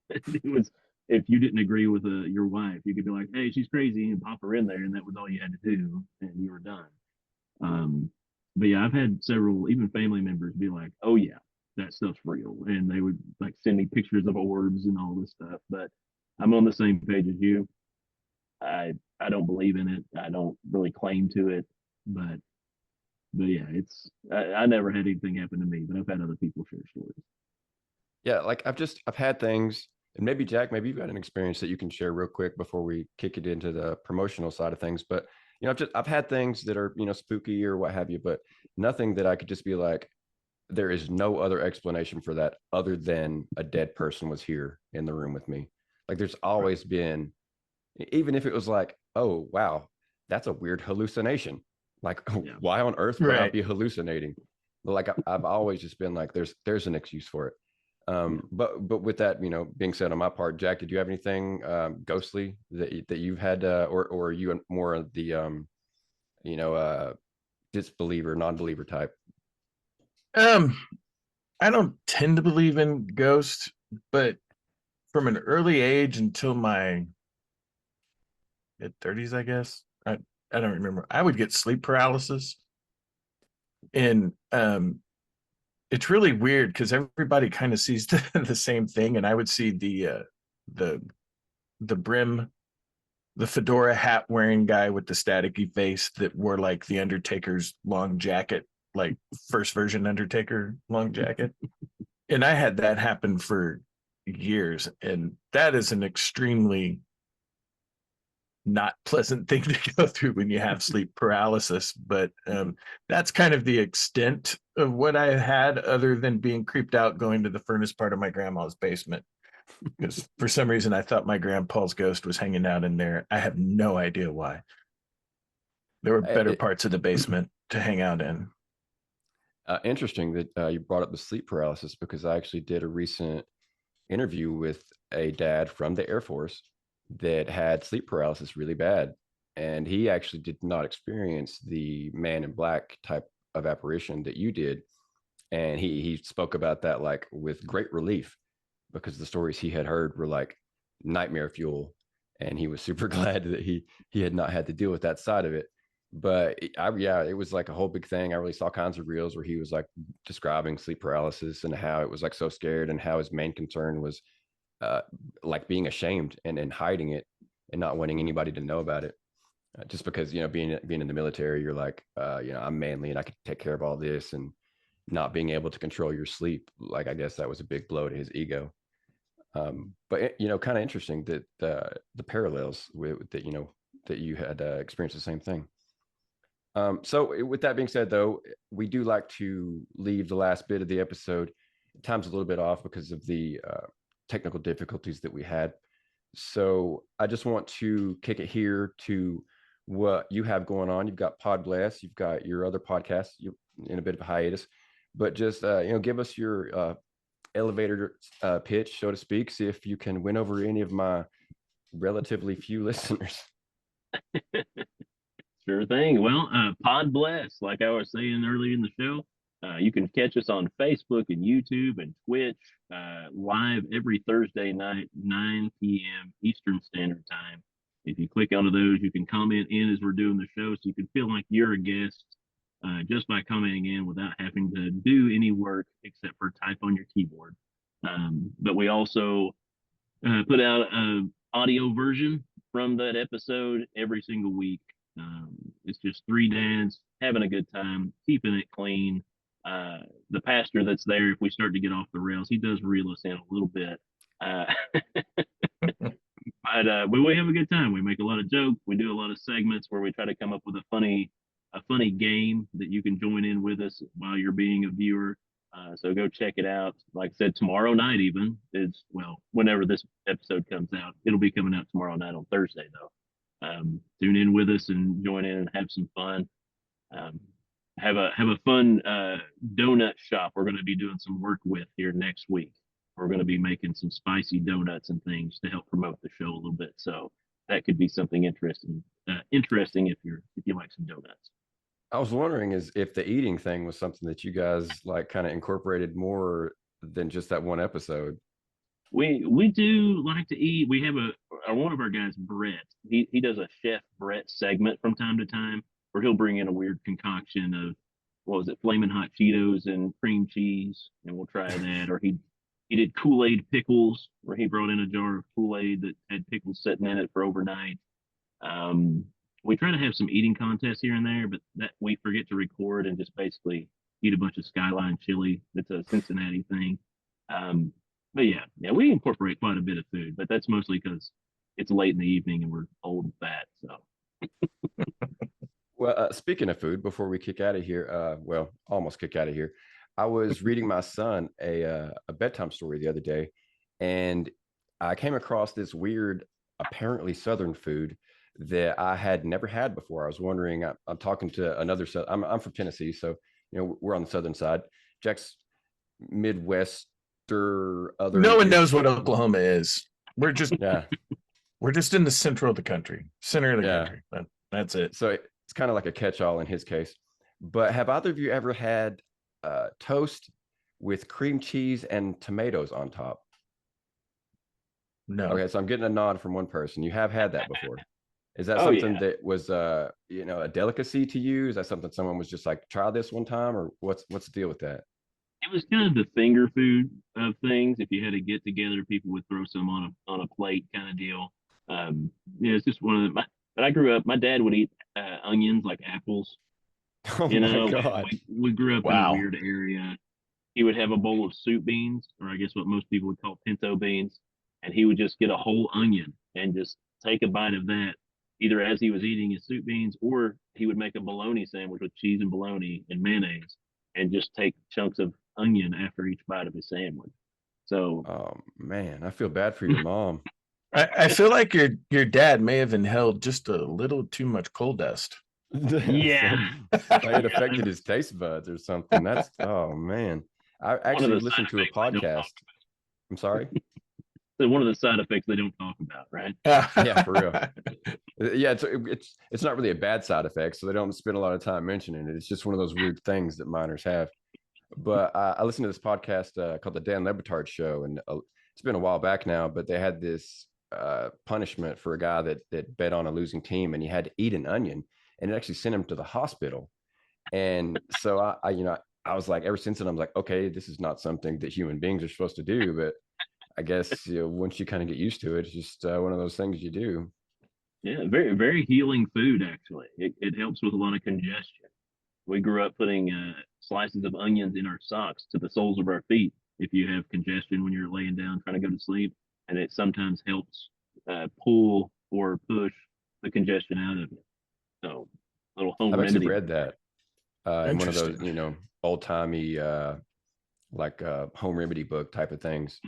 It was if you didn't agree with your wife, you could be like, "Hey, she's crazy," and pop her in there, and that was all you had to do, and you were done. But yeah, I've had several, even family members, be like, "Oh yeah, that stuff's real," and they would like send me pictures of orbs and all this stuff. But I'm on the same page as you. I don't believe in it. I don't really claim to it, but yeah, I never had anything happen to me, but I've had other people share stories. Yeah, like I've had things, and maybe Jack, maybe you've got an experience that you can share real quick before we kick it into the promotional side of things. But I've had things that are spooky or what have you, but nothing that I could just be like, there is no other explanation for that other than a dead person was here in the room with me. Like there's always been, even if it was like, oh wow, that's a weird hallucination. Like Yeah. why on earth would I Right. be hallucinating? But like I've always just been like, there's an excuse for it. But with that, being said on my part, Jack, did you have anything ghostly that you've had, or are you more of the you know, uh, disbeliever, non-believer type? Um, I don't tend to believe in ghosts, but from an early age until my mid-30s, I guess. I don't remember. I would get sleep paralysis. And it's really weird because everybody kind of sees the same thing. And I would see the brim, the fedora hat wearing guy with the staticky face that wore like the Undertaker's long jacket, like first version Undertaker long jacket. And I had that happen for years. And that is an extremely not pleasant thing to go through when you have sleep paralysis. But that's kind of the extent of what I had, other than being creeped out going to the furnace part of my grandma's basement. Because for some reason I thought my grandpa's ghost was hanging out in there. I have no idea why. There were better parts of the basement to hang out in. Interesting that you brought up the sleep paralysis, because I actually did a recent interview with a dad from the Air Force that had sleep paralysis really bad. And he actually did not experience the man in black type of apparition that you did. And he spoke about that like with great relief, because the stories he had heard were like nightmare fuel. And he was super glad that he had not had to deal with that side of it. But it was like a whole big thing. I really saw kinds of reels where he was like describing sleep paralysis and how it was like so scared, and how his main concern was like being ashamed and hiding it and not wanting anybody to know about it. Just because being in the military, you're like I'm manly and I can take care of all this, and not being able to control your sleep, like I guess that was a big blow to his ego. But kind of interesting that the parallels that that you had experienced the same thing. So with that being said, though, we do like to leave the last bit of the episode. Time's a little bit off because of the technical difficulties that we had. So I just want to kick it here to what you have going on. You've got Pod Blast, you've got your other podcasts, you're in a bit of a hiatus, but just give us your elevator pitch, so to speak. See if you can win over any of my relatively few listeners. Sure thing. Well, Pod Bless, like I was saying earlier in the show, You can catch us on Facebook and YouTube and Twitch live every Thursday night, 9 p.m. Eastern Standard Time. If you click onto those, you can comment in as we're doing the show, so you can feel like you're a guest just by commenting in without having to do any work except for type on your keyboard. But we also put out an audio version from that episode every single week. It's just three dads having a good time, keeping it clean. The pastor that's there, if we start to get off the rails, he does reel us in a little bit. But we have a good time. We make a lot of jokes. We do a lot of segments where we try to come up with a funny game that you can join in with us while you're being a viewer. So go check it out. Like I said, tomorrow night even is, well, whenever this episode comes out, it'll be coming out tomorrow night on Thursday though. Tune in with us and join in and have some fun. Have a fun donut shop we're going to be doing some work with here next week. We're going to be making some spicy donuts and things to help promote the show a little bit. So that could be something interesting if you like some donuts. I was wondering if the eating thing was something that you guys like kind of incorporated more than just that one episode. We do like to eat. We have one of our guys, Brett. He does a Chef Brett segment from time to time where he'll bring in a weird concoction of, what was it, flaming hot Cheetos and cream cheese, and we'll try that. Or he did Kool-Aid pickles, where he brought in a jar of Kool-Aid that had pickles sitting in it for overnight. We try to have some eating contests here and there, but that we forget to record and just basically eat a bunch of Skyline chili. It's a Cincinnati thing. But yeah, we incorporate quite a bit of food, but that's mostly because it's late in the evening and we're old and fat. So. Well, speaking of food, before we kick out of here, almost kick out of here, I was reading my son a bedtime story the other day, and I came across this weird, apparently Southern food that I had never had before. I was wondering. I'm talking to another. I'm from Tennessee, so we're on the southern side. Jack's Midwest. Other. No one knows what Oklahoma is. We're just yeah. We're just in the center of the country. Country. That's it. So it's kind of like a catch-all in his case. But have either of you ever had toast with cream cheese and tomatoes on top? No. Okay, so I'm getting a nod from one person. You have had that before. Is that something that was a delicacy to you? Is that something someone was just like, try this one time, or what's the deal with that? It was kind of the finger food of things. If you had to get together, people would throw some on a plate kind of deal. It's just one of the. But I grew up. My dad would eat onions like apples. Oh my God. We grew up in a weird area. He would have a bowl of soup beans, or I guess what most people would call pinto beans, and he would just get a whole onion and just take a bite of that, either as he was eating his soup beans, or he would make a bologna sandwich with cheese and bologna and mayonnaise, and just take chunks of onion after each bite of his sandwich. So, oh man, I feel bad for your mom. I feel like your dad may have inhaled just a little too much coal dust. Yeah, it affected his taste buds or something. That's oh man. I actually listened to a podcast. I'm sorry. So one of the side effects they don't talk about, right? Yeah, for real. Yeah, it's not really a bad side effect, so they don't spend a lot of time mentioning it. It's just one of those weird things that minors have. But I listened to this podcast called the Dan Le Batard Show, and it's been a while back now. But they had this punishment for a guy that bet on a losing team, and he had to eat an onion, and it actually sent him to the hospital. And so I was like, ever since then, I'm like, okay, this is not something that human beings are supposed to do, but I guess once you kind of get used to it, it's just one of those things you do. Yeah, very, very healing food, actually. It helps with a lot of congestion. We grew up putting slices of onions in our socks to the soles of our feet if you have congestion when you're laying down trying to go to sleep. And it sometimes helps pull or push the congestion out of you. So, little home remedy. I've actually read that in one of those, old-timey like home remedy book type of things.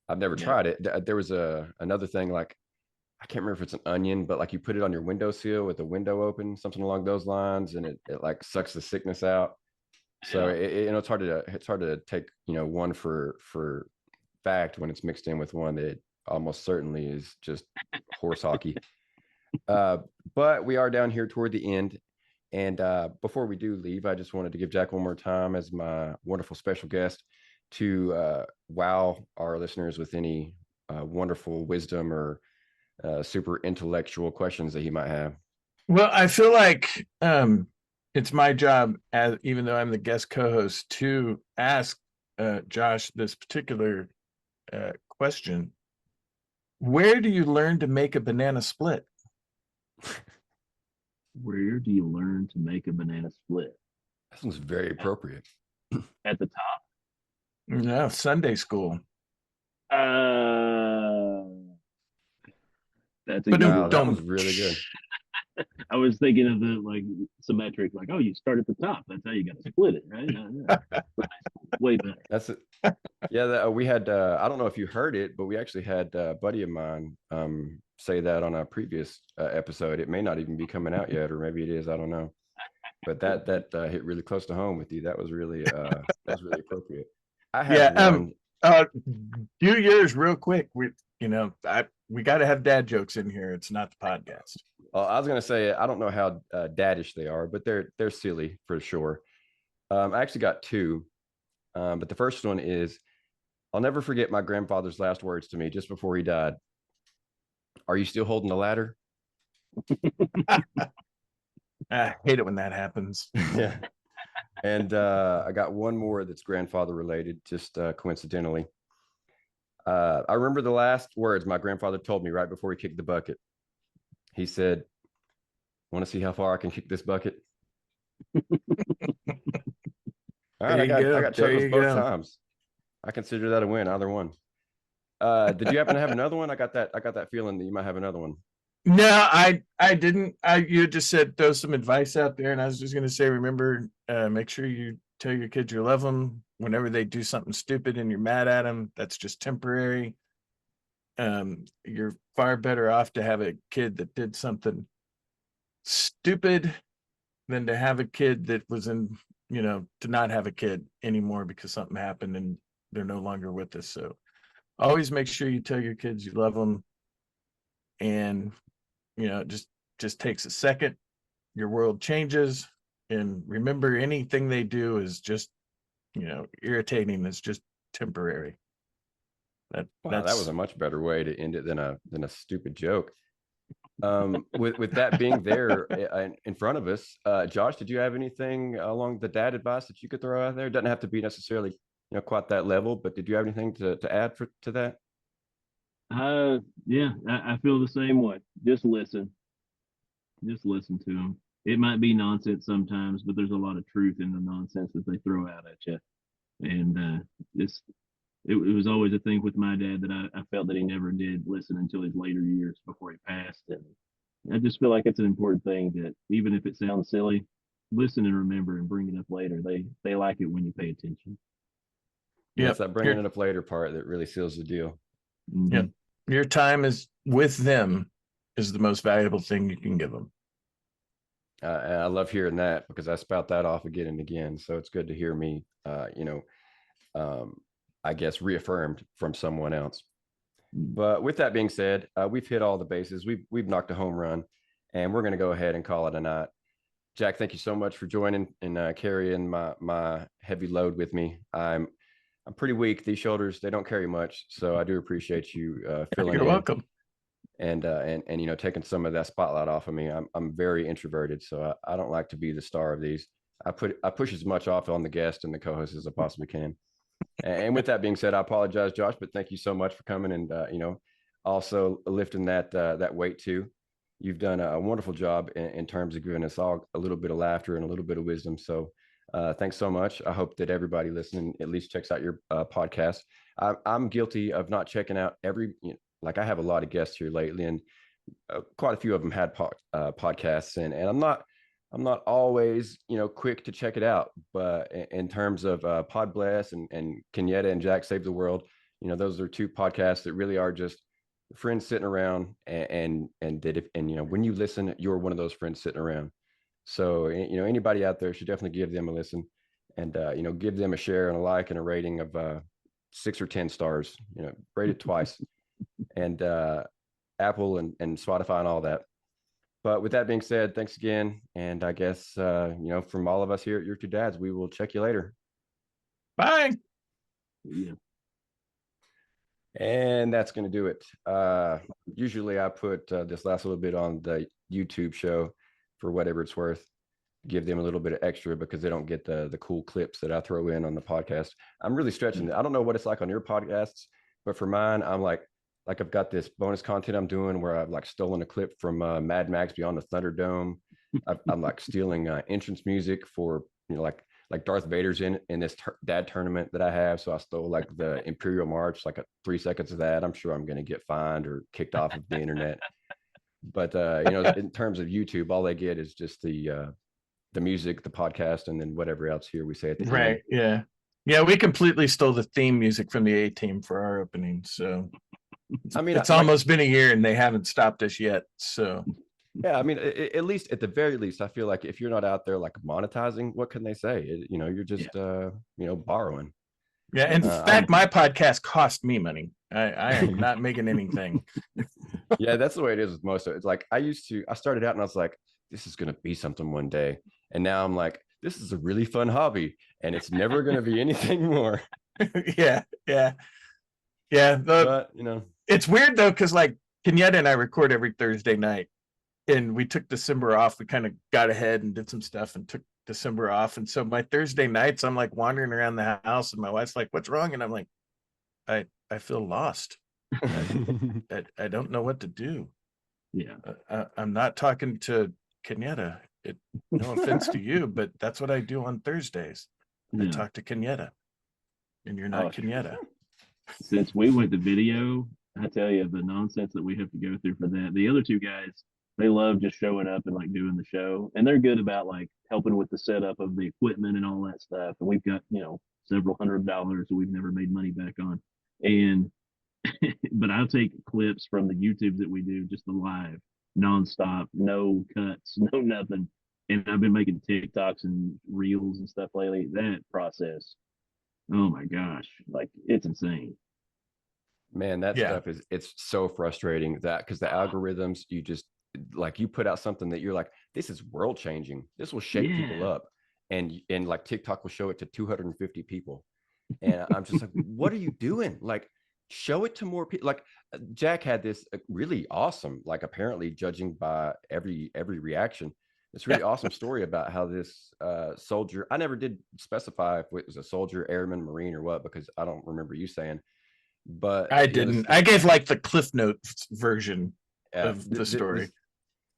I've never tried it. There was another thing, like I can't remember if it's an onion, but like you put it on your windowsill with the window open, something along those lines, and it like sucks the sickness out. So it's hard to take one for fact when it's mixed in with one that almost certainly is just horse hockey. But we are down here toward the end, And before we do leave, I just wanted to give Jack one more time as my wonderful special guest to wow our listeners with any wonderful wisdom or super intellectual questions that he might have. Well, I feel like it's my job, as even though I'm the guest co-host, to ask Josh this particular question. Where do you learn to make a banana split? Where do you learn to make a banana split? That sounds very appropriate. At the top? No, Sunday school. That's a But good Wow, one. that was really good. I was thinking of the like symmetric, like, oh, you start at the top. That's how you got to split it, right? Way better. That's it. Yeah, we had. I don't know if you heard it, but we actually had a buddy of mine say that on a previous episode. It may not even be coming out yet, or maybe it is. I don't know. But that hit really close to home with you. That was really appropriate. I have one. Do yours real quick. We got to have dad jokes in here. It's not the podcast. I was gonna say I don't know how daddish they are, but they're silly for sure. I actually got two, but the first one is I'll never forget my grandfather's last words to me just before he died. Are you still holding the ladder? I hate it when that happens. Yeah. And I got one more that's grandfather related, just coincidentally. I remember the last words my grandfather told me right before he kicked the bucket. He said, "Want to see how far I can kick this bucket?" All right, I got chuckles both times. I consider that a win, either one. Did you happen to have another one? I got that feeling that you might have another one. No, I didn't. You just said throw some advice out there, and I was just gonna say, remember, make sure you tell your kids you love them whenever they do something stupid and you're mad at them. That's just temporary. You're far better off to have a kid that did something stupid than to have a kid that was to not have a kid anymore because something happened and they're no longer with us. So always make sure you tell your kids you love them, and it just takes a second. Your world changes, and remember, anything they do is just irritating. It's just temporary. That was a much better way to end it than a stupid joke. With that being there in front of us, Josh, did you have anything along the dad advice that you could throw out there? It doesn't have to be necessarily quite that level, but did you have anything to add to that? Yeah, I feel the same way. Just listen to them. It might be nonsense sometimes, but there's a lot of truth in the nonsense that they throw out at you. And it was always a thing with my dad that I felt that he never did listen until his later years before he passed. And I just feel like it's an important thing that even if it sounds silly, listen and remember and bring it up later. They like it when you pay attention. Yeah, it's that bringing it up later part that really seals the deal. Mm-hmm. Yeah, your time is with them is the most valuable thing you can give them. And I love hearing that because I spout that off again and again. So it's good to hear me, I guess, reaffirmed from someone else. But with that being said, we've hit all the bases. We've knocked a home run, and we're going to go ahead and call it a night. Jack, thank you so much for joining and carrying my heavy load with me. I'm pretty weak. These shoulders, they don't carry much, so I do appreciate you filling in. You're welcome. And taking some of that spotlight off of me. I'm very introverted, so I don't like to be the star of these. I push as much off on the guest and the co-host as I possibly can. And with that being said, I apologize, Josh, but thank you so much for coming and also lifting that weight too. You've done a wonderful job in terms of giving us all a little bit of laughter and a little bit of wisdom. So thanks so much. I hope that everybody listening at least checks out your podcast. I'm guilty of not checking out every. Like I have a lot of guests here lately, and quite a few of them had podcasts, and I'm not always quick to check it out. But in terms of Pod Bless and Kenyatta and Jack Save the World, those are two podcasts that really are just friends sitting around, and when you listen, you're one of those friends sitting around. So anybody out there should definitely give them a listen, and give them a share and a like and a rating of 6 or 10 stars. Rate it twice. And Apple and Spotify and all that. But with that being said, thanks again. And I guess, from all of us here at Your Two Dads, we will check you later. Bye. Yeah. And that's going to do it. Usually I put this last little bit on the YouTube show for whatever it's worth, give them a little bit of extra because they don't get the cool clips that I throw in on the podcast. I'm really stretching it. I don't know what it's like on your podcasts, but for mine, I'm like I've got this bonus content I'm doing where I've like stolen a clip from Mad Max Beyond the Thunderdome. I'm like stealing entrance music for, like Darth Vader's in this dad tournament that I have. So I stole like the Imperial March, like 3 seconds of that. I'm sure I'm going to get fined or kicked off of the internet. But in terms of YouTube, all they get is just the music, the podcast, and then whatever else here we say at the Right. end. Yeah. We completely stole the theme music from the A-Team for our opening. So I mean, it's almost been a year and they haven't stopped us yet. So yeah, I mean, at least at the very least, I feel like if you're not out there like monetizing, what can they say? You're just borrowing. yeah. In fact, my podcast cost me money. I am not making anything. Yeah, that's the way it is with most of it. It's like I started out and I was like, this is gonna be something one day. And now I'm like, this is a really fun hobby and it's never gonna be anything more. Yeah. But it's weird though, because like Kenyatta and I record every Thursday night, and we took December off. We kind of got ahead and did some stuff and took December off. And so my Thursday nights, I'm like wandering around the house, and my wife's like, "What's wrong?" And I'm like, I feel lost. I don't know what to do. Yeah. I'm not talking to Kenyatta. No offense to you, but that's what I do on Thursdays. I talk to Kenyatta, and you're not Kenyatta. Since we went to video, I tell you the nonsense that we have to go through for that. The other two guys, they love just showing up and like doing the show, and they're good about like helping with the setup of the equipment and all that stuff. And we've got several $100 that we've never made money back on, and but I'll take clips from the YouTubes that we do, just the live, nonstop, no cuts, no nothing. And I've been making TikToks and reels and stuff lately. That process, oh my gosh, like it's insane. Man, that stuff it's so frustrating because the algorithms, you put out something that you're like, this is world changing. This will shake people up. And like TikTok will show it to 250 people. And I'm just like, what are you doing? Like, show it to more people. Like Jack had this really awesome, like apparently judging by every reaction, this really awesome story about how this soldier, I never did specify if it was a soldier, airman, Marine, or what, because I don't remember you saying, but I didn't. I gave like the Cliff Notes version of the story.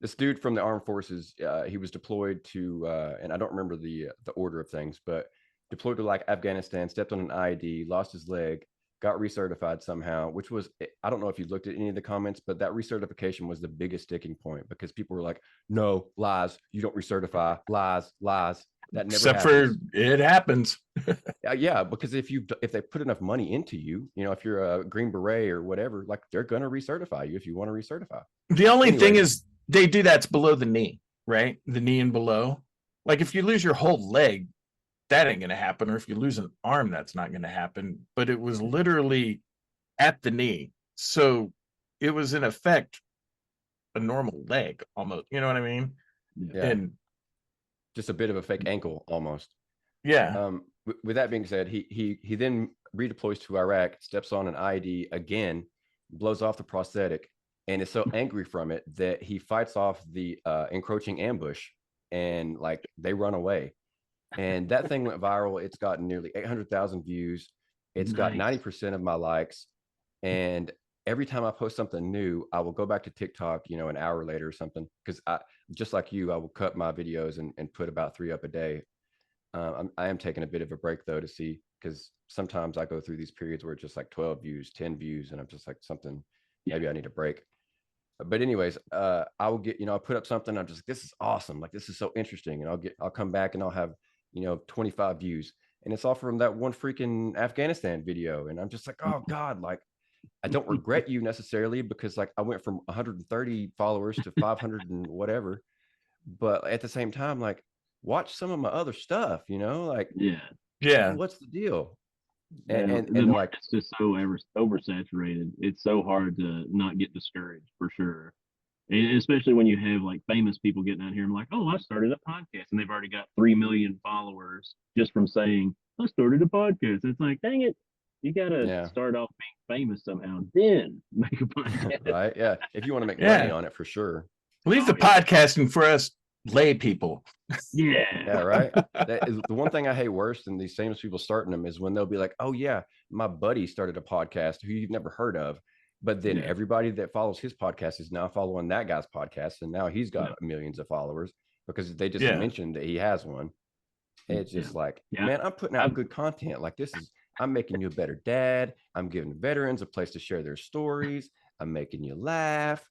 This dude from the armed forces, he was deployed to, and I don't remember the order of things, but deployed to like Afghanistan, stepped on an IED, lost his leg, got recertified somehow, which was, I don't know if you looked at any of the comments, but that recertification was the biggest sticking point because people were like, no, lies, you don't recertify, lies. That never Except happens. For it happens. Yeah, because if they put enough money into you, if you're a Green Beret or whatever, like they're gonna recertify you if you want to recertify. The only thing is they do that's below the knee, right? The knee and below. Like if you lose your whole leg, that ain't going to happen. Or if you lose an arm, that's not going to happen. But it was literally at the knee. So it was in effect a normal leg almost. You know what I mean? Yeah. And just a bit of a fake ankle almost. Yeah. With that being said, he then redeploys to Iraq, steps on an IED again, blows off the prosthetic, and is so angry from it that he fights off the encroaching ambush, and like they run away. And that thing went viral. It's gotten nearly 800,000 views. It's got 90% of my likes. And every time I post something new, I will go back to TikTok, an hour later or something. Because I, just like you, I will cut my videos and put about 3 up a day. I am taking a bit of a break though to see, because sometimes I go through these periods where it's just like 12 views, 10 views, and I'm just like maybe I need a break. But anyways, I will get, I'll put up something. I'm just like, this is awesome. Like, this is so interesting. And I'll come back and I'll have, 25 views, and it's all from that one freaking Afghanistan video. And I'm just like, oh God, like, I don't regret you necessarily, because like I went from 130 followers to 500 and whatever. But at the same time, like, watch some of my other stuff, like, what's the deal? And like, it's just so oversaturated. It's so hard to not get discouraged, for sure. And especially when you have like famous people getting out here and like, oh, I started a podcast, and they've already got 3 million followers just from saying I started a podcast. It's like, dang it, you gotta Yeah. start off being famous somehow, then make a podcast. Right. Yeah. If you want to make money Yeah. on it, for sure. Leave the Oh, yeah. podcasting for us lay people. Yeah. Yeah. Right. That is the one thing I hate worse than these famous people starting them is when they'll be like, oh yeah, my buddy started a podcast who you've never heard of. But then Yeah. everybody that follows his podcast is now following that guy's podcast. And now he's got Yeah. millions of followers because they just Yeah. mentioned that he has one. It's just like, Yeah. man, I'm putting out good content. Like I'm making you a better dad. I'm giving veterans a place to share their stories. I'm making you laugh.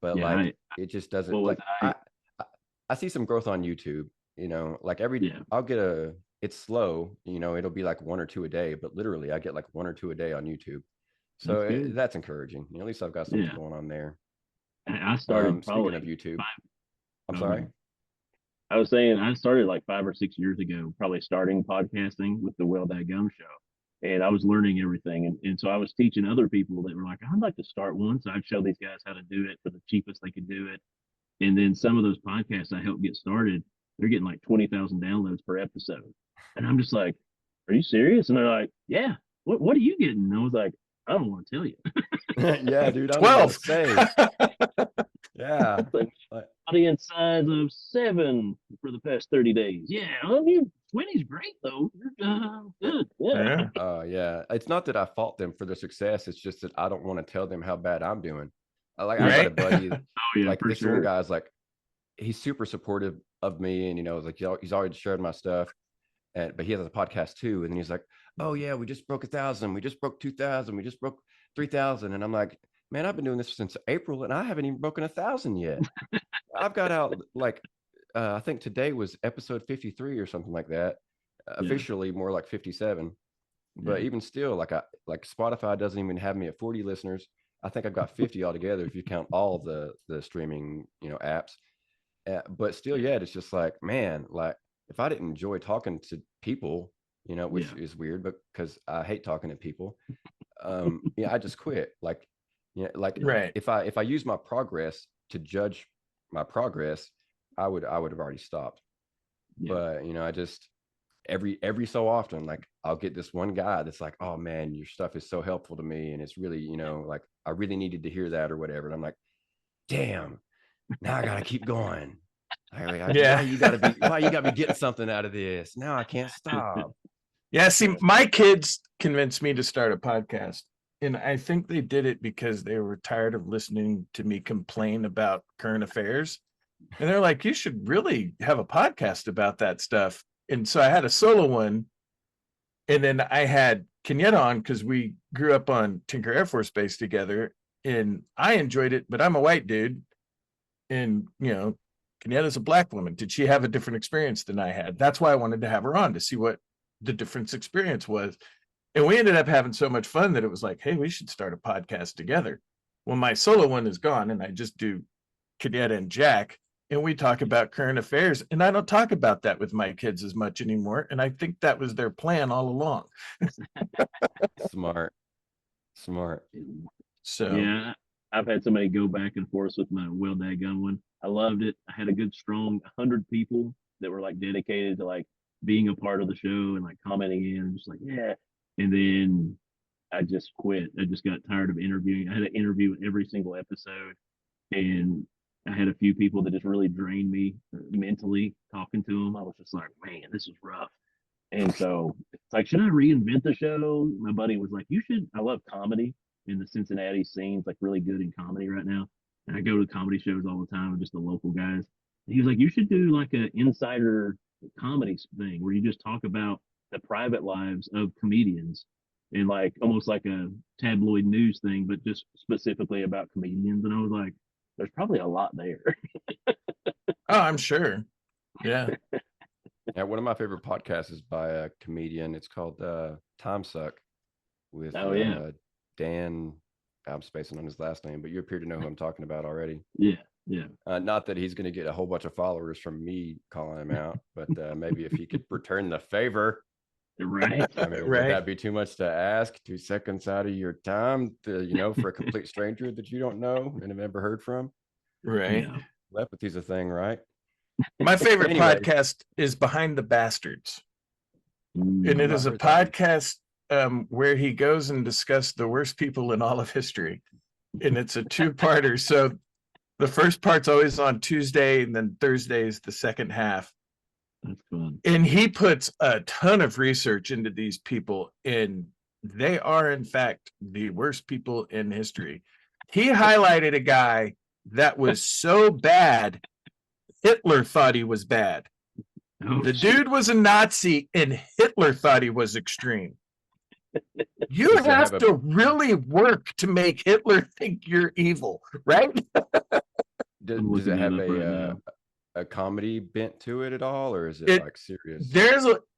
But Yeah, like, it just doesn't what was like, I see some growth on YouTube, like Yeah. I'll get it's slow, it'll be like 1 or 2 a day, but literally I get like 1 or 2 a day on YouTube. So That's good. that's encouraging. At least I've got something Yeah. going on there. I started Speaking probably of YouTube, 5 I'm oh, sorry. I was saying I started like 5 or 6 years ago, probably starting podcasting with the Well That Gum Show. And I was learning everything. And so I was teaching other people that were like, I'd like to start one. So I'd show these guys how to do it for the cheapest they could do it. And then some of those podcasts I helped get started, they're getting like 20,000 downloads per episode. And I'm just like, are you serious? And they're like, yeah, what are you getting? And I was like, I don't want to tell you. Yeah, dude. I'm 12. Yeah. Audience size of 7 for the past 30 days. Yeah, 20's great though. You're good. Yeah. Yeah. It's not that I fault them for their success. It's just that I don't want to tell them how bad I'm doing. I got a Right. buddy, Oh yeah, like for this sure. one guy's like, he's super supportive of me, and like he's always shared my stuff, but he has a podcast too, and then he's like, oh yeah, we just broke 1,000, we just broke 2,000, we just broke 3,000, and I'm like, man, I've been doing this since April, and I haven't even broken 1,000 yet. I've got out like I think today was episode 53 or something like that. Officially more like 57, but even still, like Spotify doesn't even have me at 40 listeners. I think I've got 50 altogether if you count all of the streaming apps. But still, yet it's just like, man, like if I didn't enjoy talking to people, which is weird, but because I hate talking to people, I just quit. Like, Right. if I use my progress to judge my progress, I would have already stopped. Yeah. But I just every so often, like I'll get this one guy that's like, oh man, your stuff is so helpful to me, and it's really like I really needed to hear that or whatever, and I'm like, damn, now I gotta keep going. Yeah. Why you gotta be getting something out of this? Now I can't stop. Yeah, see, my kids convinced me to start a podcast. And I think they did it because they were tired of listening to me complain about current affairs. And they're like, you should really have a podcast about that stuff. And so I had a solo one. And then I had Kenyetta on because we grew up on Tinker Air Force Base together. And I enjoyed it, but I'm a white dude. And, Kenyetta's a black woman. Did she have a different experience than I had? That's why I wanted to have her on, to see what the difference experience was. And we ended up having so much fun that it was like, hey, we should start a podcast together. Well, my solo one is gone, and I just do Kenyetta and Jack, and we talk about current affairs. And I don't talk about that with my kids as much anymore. And I think that was their plan all along. Smart. So yeah, I've had somebody go back and forth with my Well That Gum one. I loved it. I had a good strong 100 people that were like dedicated to like being a part of the show and like commenting in and just like, yeah. And then I just quit. I just got tired of interviewing. I had to interview every single episode, and I had a few people that just really drained me mentally talking to them. I was just like, man, this is rough. And so it's like, should I reinvent the show? My buddy was like, you should. I love comedy, in the Cincinnati scene's like really good in comedy right now. And I go to comedy shows all the time with just the local guys. And he was like, you should do like an insider comedy thing where you just talk about the private lives of comedians, and like almost like a tabloid news thing, but just specifically about comedians. And I was like, there's probably a lot there. oh, I'm sure. Yeah. Yeah, one of my favorite podcasts is by a comedian. It's called Time Suck with Dan. I'm spacing on his last name, but you appear to know who I'm talking about already. Yeah. Not that he's going to get a whole bunch of followers from me calling him out, but maybe if he could return the favor. Right. I mean, would that be too much to ask? 2 seconds out of your time to, for a complete stranger that you don't know and have never heard from? Right. Yeah. Telepathy's a thing, right? My favorite Anyway. podcast is Behind the Bastards. And Mm. it I've is a heard that one. podcast where he goes and discusses the worst people in all of history. And it's a two-parter. So the first part's always on Tuesday, and then Thursday is the second half. That's fun. And he puts a ton of research into these people, and they are, in fact, the worst people in history. He highlighted a guy that was so bad, Hitler thought he was bad. Oh, The dude was a Nazi, and Hitler thought he was extreme. You Does it have have to really work to make Hitler think you're evil, right? Does I'm it looking have that up right now. a comedy bent to it at all, or is it It- like serious?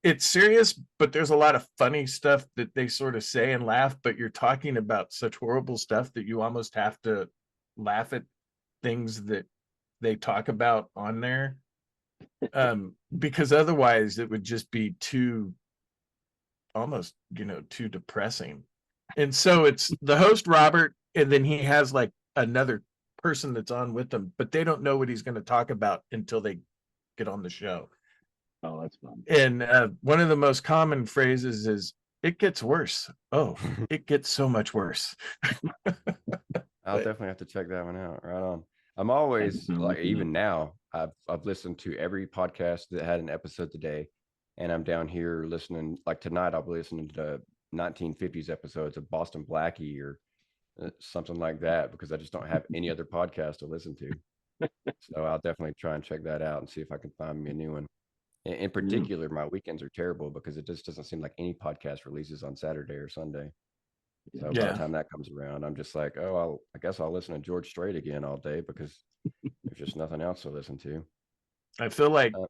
It's serious, but there's a lot of funny stuff that they sort of say and laugh, but you're talking about such horrible stuff that you almost have to laugh at things that they talk about on there. Because otherwise it would just be too almost, too depressing. And so it's the host, Robert, and then he has like another person that's on with them, but they don't know what he's going to talk about until they get on the show. Oh, that's fun. And one of the most common phrases is, "It gets worse." Oh, it gets so much worse. I'll definitely have to check that one out. Right on. I'm always I'm like, looking even up. now, I've listened to every podcast that had an episode today, and I'm down here listening. Like tonight, I'll be listening to 1950s episodes of Boston Blackie or something like that because I just don't have any other podcast to listen to. So I'll definitely try and check that out and see if I can find me a new one. In particular, my weekends are terrible because it just doesn't seem like any podcast releases on Saturday or Sunday. So by Yeah. the time that comes around, I'm just like, oh, I guess I'll listen to George Strait again all day because there's just nothing else to listen to. I feel like Uh,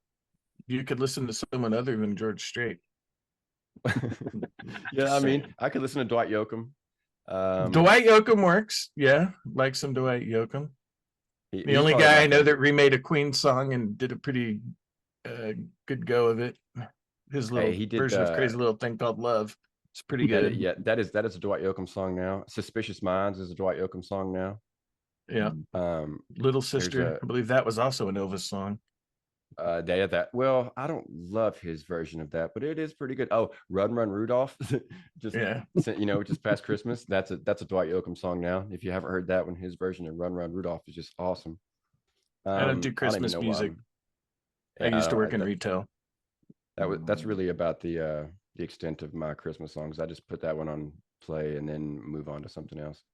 you could listen to someone other than George Strait. Yeah, I mean, I could listen to Dwight Yoakam. Dwight Yoakam works. Yeah, like some Dwight Yoakam. The he's only probably guy my I know that favorite. remade a Queen song and did a pretty good go of it. His little He did version of Crazy Little Thing Called Love. It's pretty good. that is a Dwight Yoakam song now. Suspicious Minds is a Dwight Yoakam song now. Yeah. Little There's Sister. I believe that was also an Elvis song. well, I don't love his version of that, but it is pretty good. Oh, Run Run Rudolph. Just just past Christmas. That's a Dwight Yoakam song now. If you haven't heard that one, his version of Run Run Rudolph is just awesome. I don't do even Christmas know why music. I Yeah, used to don't- work in retail. that's really about the extent of my Christmas songs. I just put that one on play and then move on to something else.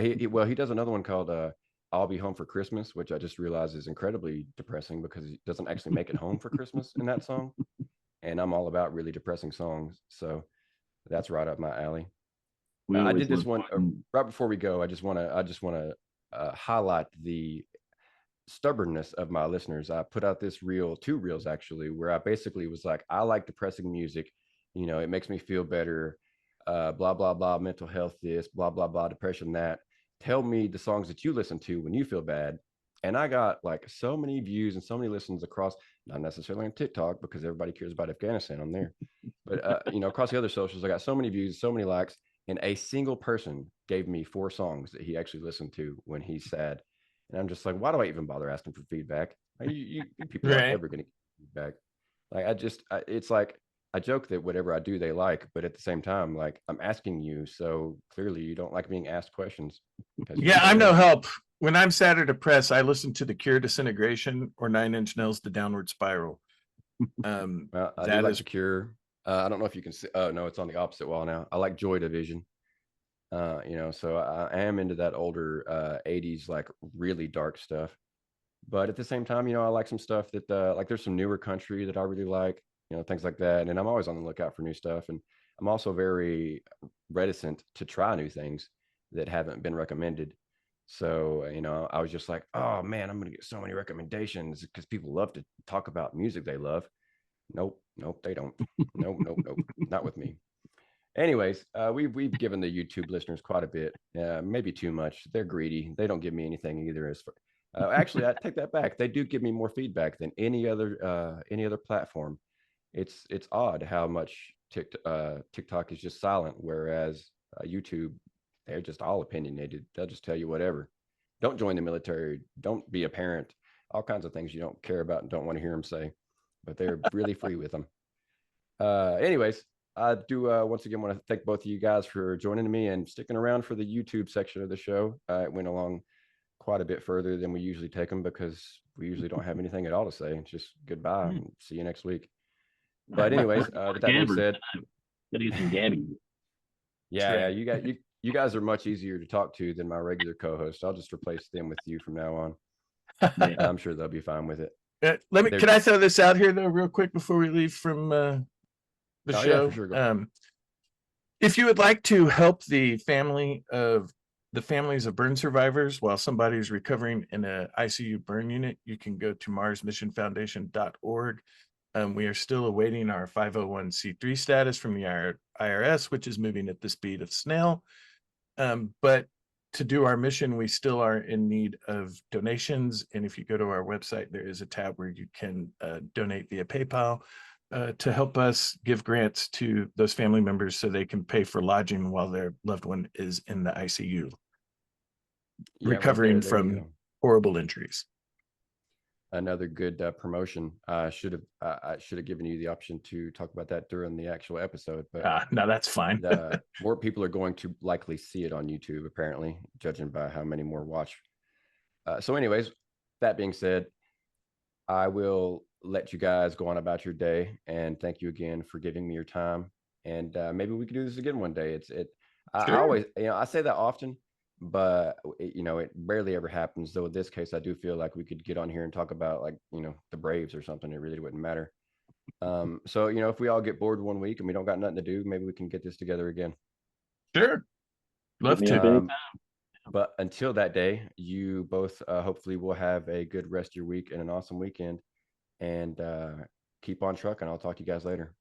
He does another one called I'll Be Home for Christmas, which I just realized is incredibly depressing because he doesn't actually make it home for Christmas in that song. And I'm all about really depressing songs. So that's right up my alley. We I always did this love one putting- right before we go. I just want to highlight the stubbornness of my listeners. I put out this two reels actually, where I basically was like, I like depressing music. It makes me feel better. Blah blah blah. Mental health. This. Blah blah blah. Depression. That. Tell me the songs that you listen to when you feel bad. And I got like so many views and so many listens across, not necessarily on TikTok because everybody cares about Afghanistan on there, but across the other socials, I got so many views, so many likes, and a single person gave me 4 songs that he actually listened to when he's sad. And I'm just like, why do I even bother asking for feedback? You people aren't Right. ever going to get feedback. Like it's like I joke that whatever I do, they like, but at the same time, like I'm asking you, so clearly you don't like being asked questions. Yeah, I'm no help. When I'm sad or depressed, I listen to The Cure, Disintegration, or 9 Inch Nails, The Downward Spiral. Well, I do That like is The Cure. I don't know if you can see. Oh no, it's on the opposite wall now. I like Joy Division. So I am into that older 80s, like really dark stuff. But at the same time, I like some stuff that like there's some newer country that I really like, things like that. And I'm always on the lookout for new stuff. And I'm also very reticent to try new things that haven't been recommended. So, I was just like, oh man, I'm going to get so many recommendations because people love to talk about music they love. Nope, they don't. Nope, not with me. Anyways, we've given the YouTube listeners quite a bit, maybe too much. They're greedy. They don't give me anything either. Actually, I take that back. They do give me more feedback than any other platform. It's odd how much TikTok is just silent, whereas YouTube, they're just all opinionated. They'll just tell you whatever. don't join the military, don't be a parent, all kinds of things you don't care about and don't want to hear them say, but they're really free with them. Anyways, I do once again want to thank both of you guys for joining me and sticking around for the YouTube section of the show. It went along quite a bit further than we usually take them because we usually don't have anything at all to say. It's just goodbye and see you next week. But anyways, with that being said, gotta get some Gabby. Yeah, you guys are much easier to talk to than my regular co-host. I'll just replace them with you from now on. I'm sure they'll be fine with it. Can I throw this out here though, real quick before we leave from the show? Yeah, for sure. If you would like to help the families of burn survivors while somebody's recovering in an ICU burn unit, you can go to marsmissionfoundation.org. We are still awaiting our 501c3 status from the IRS, which is moving at the speed of snail. But to do our mission, we still are in need of donations. And if you go to our website, there is a tab where you can donate via PayPal to help us give grants to those family members so they can pay for lodging while their loved one is in the ICU, recovering from horrible injuries. Another good promotion. I should have given you the option to talk about that during the actual episode, but no, that's fine. More people are going to likely see it on YouTube, apparently, judging by how many more watch. So anyways, that being said, I will let you guys go on about your day, and thank you again for giving me your time. And maybe we can do this again one day. I always, I say that often, but it barely ever happens. Though in this case, I do feel like we could get on here and talk about the Braves or something. It really wouldn't matter. So if we all get bored one week and we don't got nothing to do, maybe we can get this together again. Sure, love to. But until that day, you both hopefully will have a good rest of your week and an awesome weekend. And keep on trucking. I'll talk to you guys later.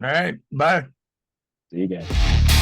All right, bye. See you guys.